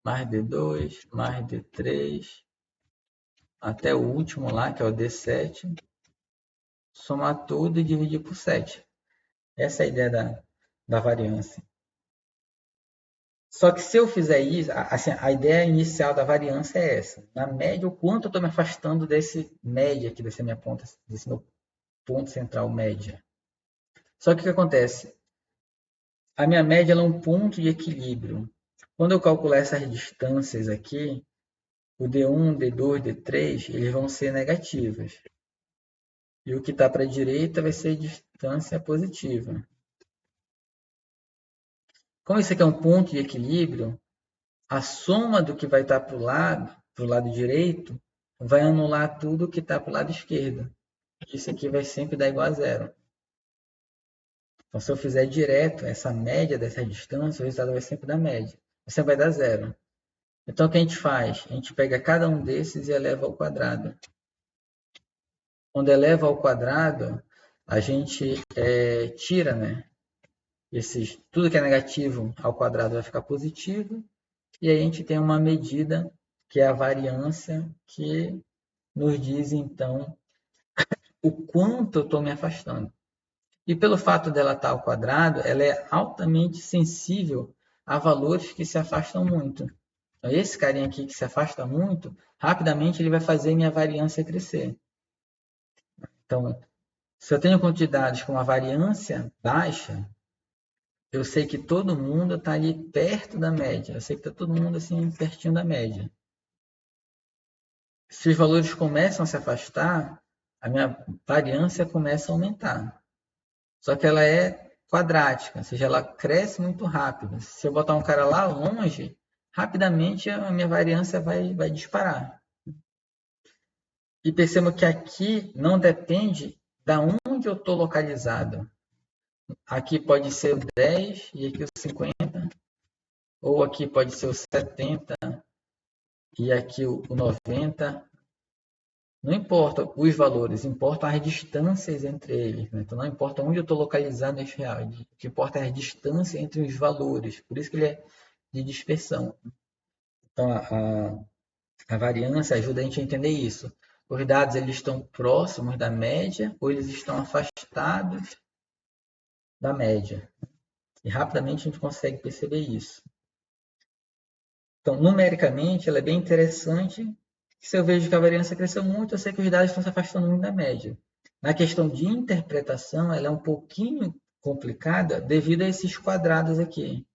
mais D2 mais D3 até o último lá, que é o D7, somar tudo e dividir por 7. Essa é a ideia da variância. Só que se eu fizer isso, assim, a ideia inicial da variância é essa. Na média, o quanto eu estou me afastando desse média aqui, dessa minha ponta, desse meu ponto central média. Só que o que acontece? A minha média é um ponto de equilíbrio. Quando eu calcular essas distâncias aqui, o D1, D2, D3, eles vão ser negativos. E o que está para a direita vai ser distância positiva. Como isso aqui é um ponto de equilíbrio, a soma do que vai estar para o lado direito, vai anular tudo que está para o lado esquerdo. Isso aqui vai sempre dar igual a zero. Então, se eu fizer direto essa média dessa distância, o resultado vai sempre dar média. Sempre vai dar zero. Então, o que a gente faz? A gente pega cada um desses e eleva ao quadrado. Quando eleva ao quadrado, a gente tira, né? Tudo que é negativo ao quadrado vai ficar positivo. E aí a gente tem uma medida, que é a variância, que nos diz, então, o quanto eu estou me afastando. E pelo fato dela estar ao quadrado, ela é altamente sensível a valores que se afastam muito. Então, esse carinha aqui que se afasta muito, rapidamente ele vai fazer minha variância crescer. Então, se eu tenho quantidades com uma variância baixa, eu sei que todo mundo está ali perto da média. Eu sei que está todo mundo assim pertinho da média. Se os valores começam a se afastar, a minha variância começa a aumentar. Só que ela é quadrática, ou seja, ela cresce muito rápido. Se eu botar um cara lá longe, rapidamente a minha variância vai disparar. E perceba que aqui não depende da onde eu estou localizado. Aqui pode ser o 10 e aqui o 50, ou aqui pode ser o 70 e aqui o 90. Não importa os valores, importam as distâncias entre eles. Né? Então não importa onde eu estou localizado nesse real, o que importa é a distância entre os valores. Por isso que ele é de dispersão. Então a variância ajuda a gente a entender isso. Os dados eles estão próximos da média ou eles estão afastados da média. E rapidamente a gente consegue perceber isso. Então, numericamente, ela é bem interessante. Se eu vejo que a variância cresceu muito, eu sei que os dados estão se afastando muito da média. Na questão de interpretação, ela é um pouquinho complicada devido a esses quadrados aqui.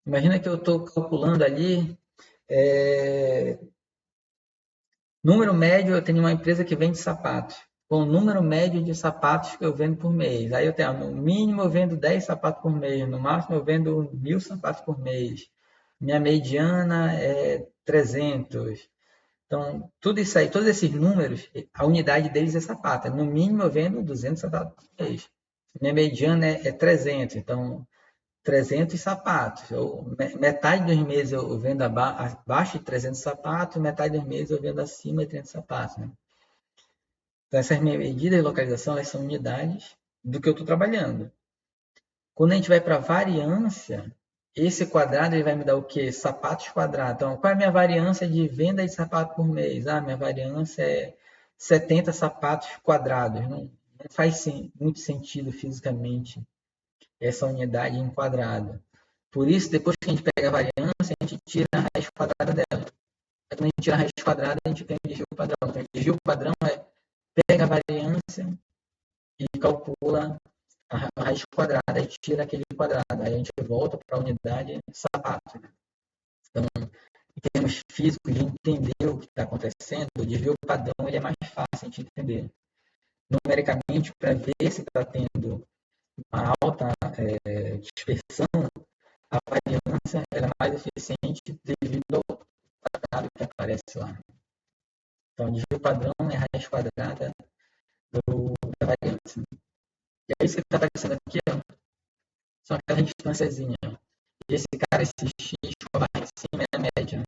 Imagina que eu estou calculando ali número médio, eu tenho uma empresa que vende sapatos. Com o número médio de sapatos que eu vendo por mês. Aí eu tenho, no mínimo eu vendo 10 sapatos por mês, no máximo eu vendo 1.000 sapatos por mês. Minha mediana é 300. Então, tudo isso aí, todos esses números, a unidade deles é sapato. No mínimo eu vendo 200 sapatos por mês. Minha mediana é 300, então 300 sapatos. Metade dos meses eu vendo abaixo de 300 sapatos, metade dos meses eu vendo acima de 300 sapatos. Né? Então, essas medidas de localização elas são unidades do que eu estou trabalhando. Quando a gente vai para a variância, esse quadrado ele vai me dar o quê? Sapatos quadrados. Então, qual é a minha variância de venda de sapato por mês? Ah, minha variância é 70 sapatos quadrados. Não faz muito sentido fisicamente essa unidade em quadrado. Por isso, depois que a gente pega a variância, a gente tira a raiz quadrada dela. Quando a gente tira a raiz quadrada, a gente tem o desvio padrão. Então, o desvio padrão é pega a variância e calcula a raiz quadrada e tira aquele quadrado. Aí a gente volta para a unidade sapato. Então, em termos físicos, de entender o que está acontecendo, o desvio padrão ele é mais fácil de entender. Numericamente, para ver se está tendo uma alta dispersão, a variância ela é mais eficiente devido ao quadrado que aparece lá. Então, o desvio padrão é a raiz quadrada da variância. E aí, isso que está aparecendo aqui, ó, são aquelas distânciazinhas. E esse cara, esse x, vai em cima é a média.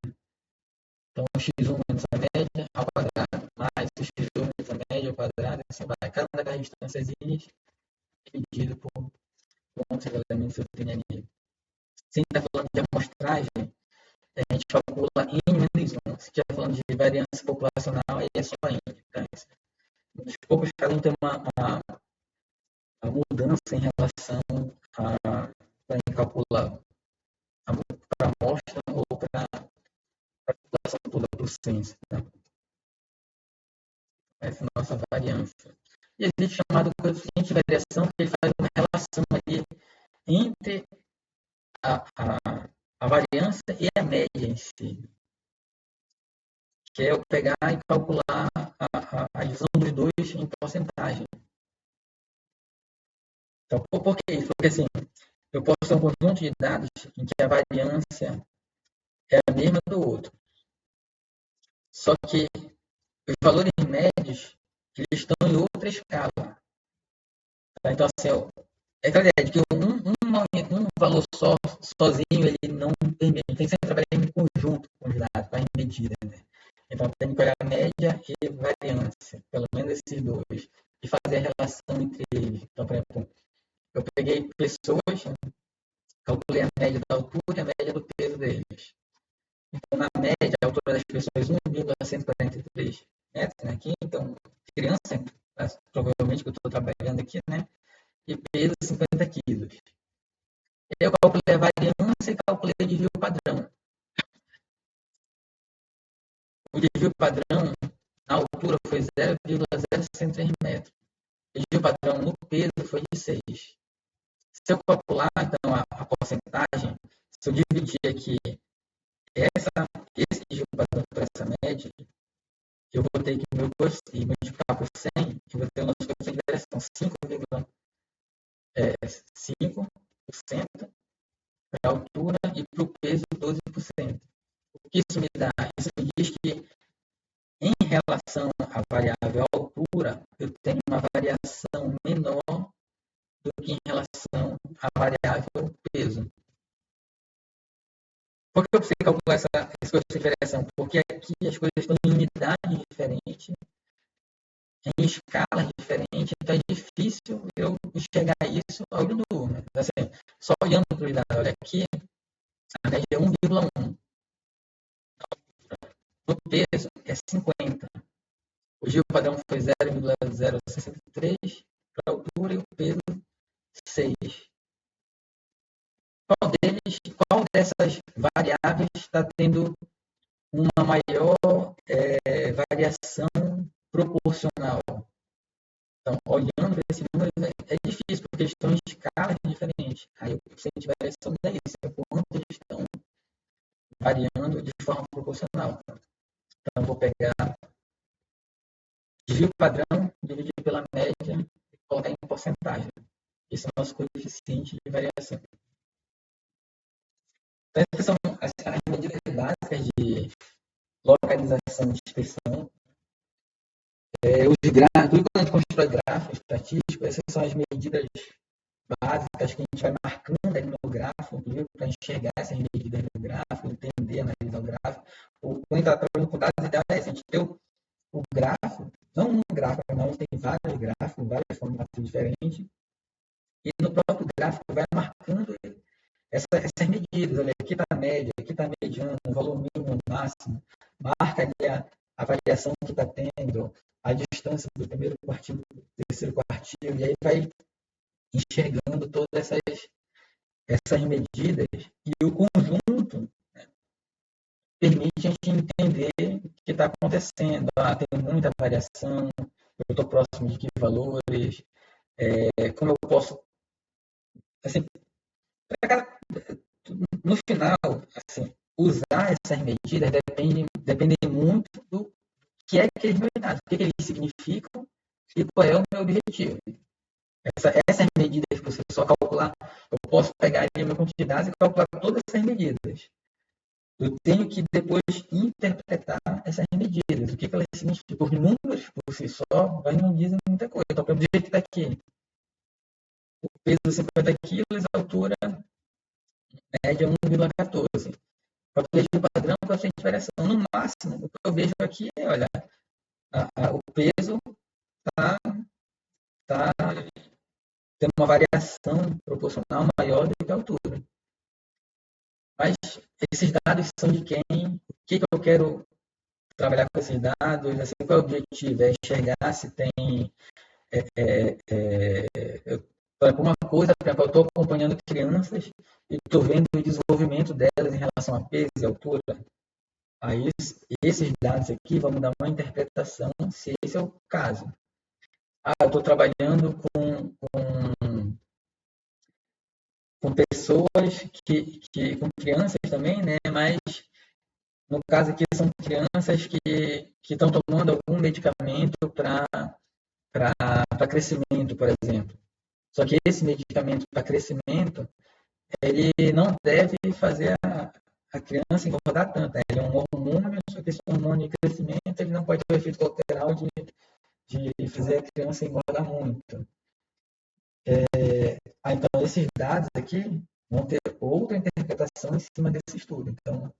Então, o x1 menos a média ao quadrado, mais o x2 menos a média ao quadrado, assim vai. Cada uma daquelas distânciazinhas dividido por quantos elementos eu tenho ali. Se a gente está falando de amostragem, a gente calcula n menos 1. Se estiver falando de variância populacional, aí é só n. Tá? Nos poucos casos, a gente tem uma mudança em relação a calcular para a amostra ou para a população toda, para o censo. Tá? Essa é a nossa variância. E existe chamado coeficiente de variação, que ele faz uma relação ali entre a variância e a média em si. Que é eu pegar e calcular a divisão dos dois em porcentagem. Então, por que isso? Porque assim, eu posso ter um conjunto de dados em que a variância é a mesma do outro. Só que os valores médios eles estão em outra escala. Tá? Então, assim, é aquela ideia de que um valor sozinho ele não permite. Tem que sempre trabalhar em conjunto com os dados, para medida. Né? Então, tem que pegar a média e variância, pelo menos esses dois, e fazer a relação entre eles. Então, por exemplo, eu peguei pessoas, calculei a média da altura e a média do peso deles. Então, na média, a altura das pessoas 1,143 metros, né? Aqui, então, criança, provavelmente que eu estou trabalhando aqui, né? e peso 50 quilos. Eu calculei a variância e calculei o desvio padrão. O desvio padrão na altura foi 0,063 metros. O desvio padrão no peso foi de 6. Se eu calcular, então, a porcentagem, se eu dividir aqui esse desvio padrão por essa média, eu vou ter que multiplicar por 100, eu vou ter o nosso coeficiente de variação 5,5% para a altura e para o peso 12%. O que isso me dá? Isso me diz que, em relação à variável altura, eu tenho uma variação menor do que em relação à variável peso. Por que eu preciso calcular essa coeficiente de variação? Porque aqui as coisas estão em unidades diferentes, em escalas diferentes, então é difícil eu enxergar isso ao olho nu. Né? Então, assim, só olhando para o unidade, olha aqui, a média é 1,1. O peso é 50. O giro padrão foi 0,063 para a altura e o peso 6. Qual dessas variáveis está tendo uma maior variação proporcional? Então, olhando para esse número, é difícil, porque eles estão em escalas diferentes. Aí o coeficiente de variação é isso, é quanto eles estão variando de forma proporcional. Então, vou pegar desvio padrão, dividir pela média e colocar em porcentagem. Esse é o nosso coeficiente de variação. Então, essas são as medidas básicas de localização de dispersão. Os gráficos, quando a gente constrói gráfico estatístico, essas são as medidas básicas que a gente vai marcando ali no gráfico, para enxergar essas medidas no gráfico, entender, analisar o gráfico. Quando a gente está trabalhando com dados, ideal é a gente ter o gráfico, não um gráfico, não, a gente tem vários gráficos, várias formatos diferentes, e no próprio gráfico vai marcando essas medidas. Olha, aqui está a média, aqui está a mediana, o valor mínimo, o máximo, marca ali a variação que está tendo, a distância do primeiro quartil para o terceiro quartil, e aí vai enxergando todas essas medidas, e o conjunto, né, permite a gente entender o que está acontecendo. Tem muita variação, eu estou próximo de que valores, como eu posso, assim, no final, assim, usar essas medidas depende muito do que é aqueles meus dados, o que eles significam e qual é o meu objetivo. Essas medidas, por você só calcular, eu posso pegar ali a minha quantidade e calcular todas essas medidas. Eu tenho que depois interpretar essas medidas, o que elas significam. Os números, por si só, não dizem muita coisa. Então, do jeito que está aqui, o peso 50 quilos, a altura média 1,14. Para o peso padrão, com a variação. No máximo, o que eu vejo aqui é, olha, o peso está tendo uma variação proporcional maior do que a altura. Mas esses dados são de quem? O que eu quero trabalhar com esses dados? Assim, qual é o objetivo? É enxergar se tem... uma coisa, por exemplo, eu estou acompanhando crianças e estou vendo o desenvolvimento delas em relação a peso e altura. Aí, esses dados aqui vão me dar uma interpretação se esse é o caso. Eu estou trabalhando com pessoas com crianças também, né? Mas no caso aqui são crianças que estão tomando algum medicamento para crescimento, por exemplo. Só que esse medicamento para crescimento, ele não deve fazer a criança engordar tanto. Né? Ele é um hormônio, só que esse hormônio de crescimento ele não pode ter o efeito colateral de fazer a criança engordar muito. Então, esses dados aqui vão ter outra interpretação em cima desse estudo. Então,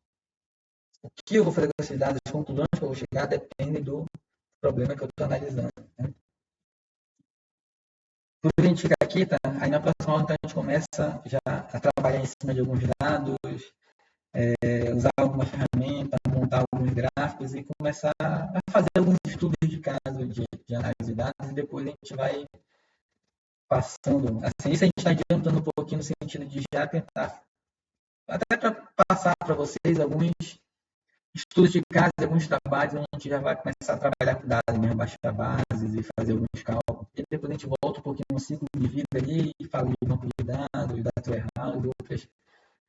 o que eu vou fazer com esses dados, as conclusões que eu vou chegar, dependem do problema que eu estou analisando. Né? Por a gente ficar aqui, tá? Aí na próxima aula então, a gente começa já a trabalhar em cima de alguns dados, usar alguma ferramenta, montar alguns gráficos e começar a fazer alguns estudos de caso de análise de dados e depois a gente vai passando, assim, isso a gente está adiantando um pouquinho no sentido de já tentar, até para passar para vocês alguns estudos de caso, alguns trabalhos, onde a gente já vai começar a trabalhar com dados mesmo, baixar bases e fazer alguns cálculos. E depois a gente volta um pouquinho no ciclo de vida ali e fala de banco de dados errados, outras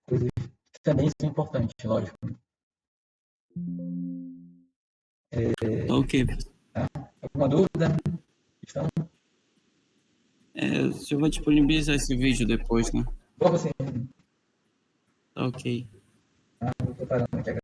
coisas que também são importantes, lógico. Ok. Tá? Alguma dúvida? Questão? Eu vou disponibilizar esse vídeo depois, né? Ou você? Ok. Vou preparando aqui a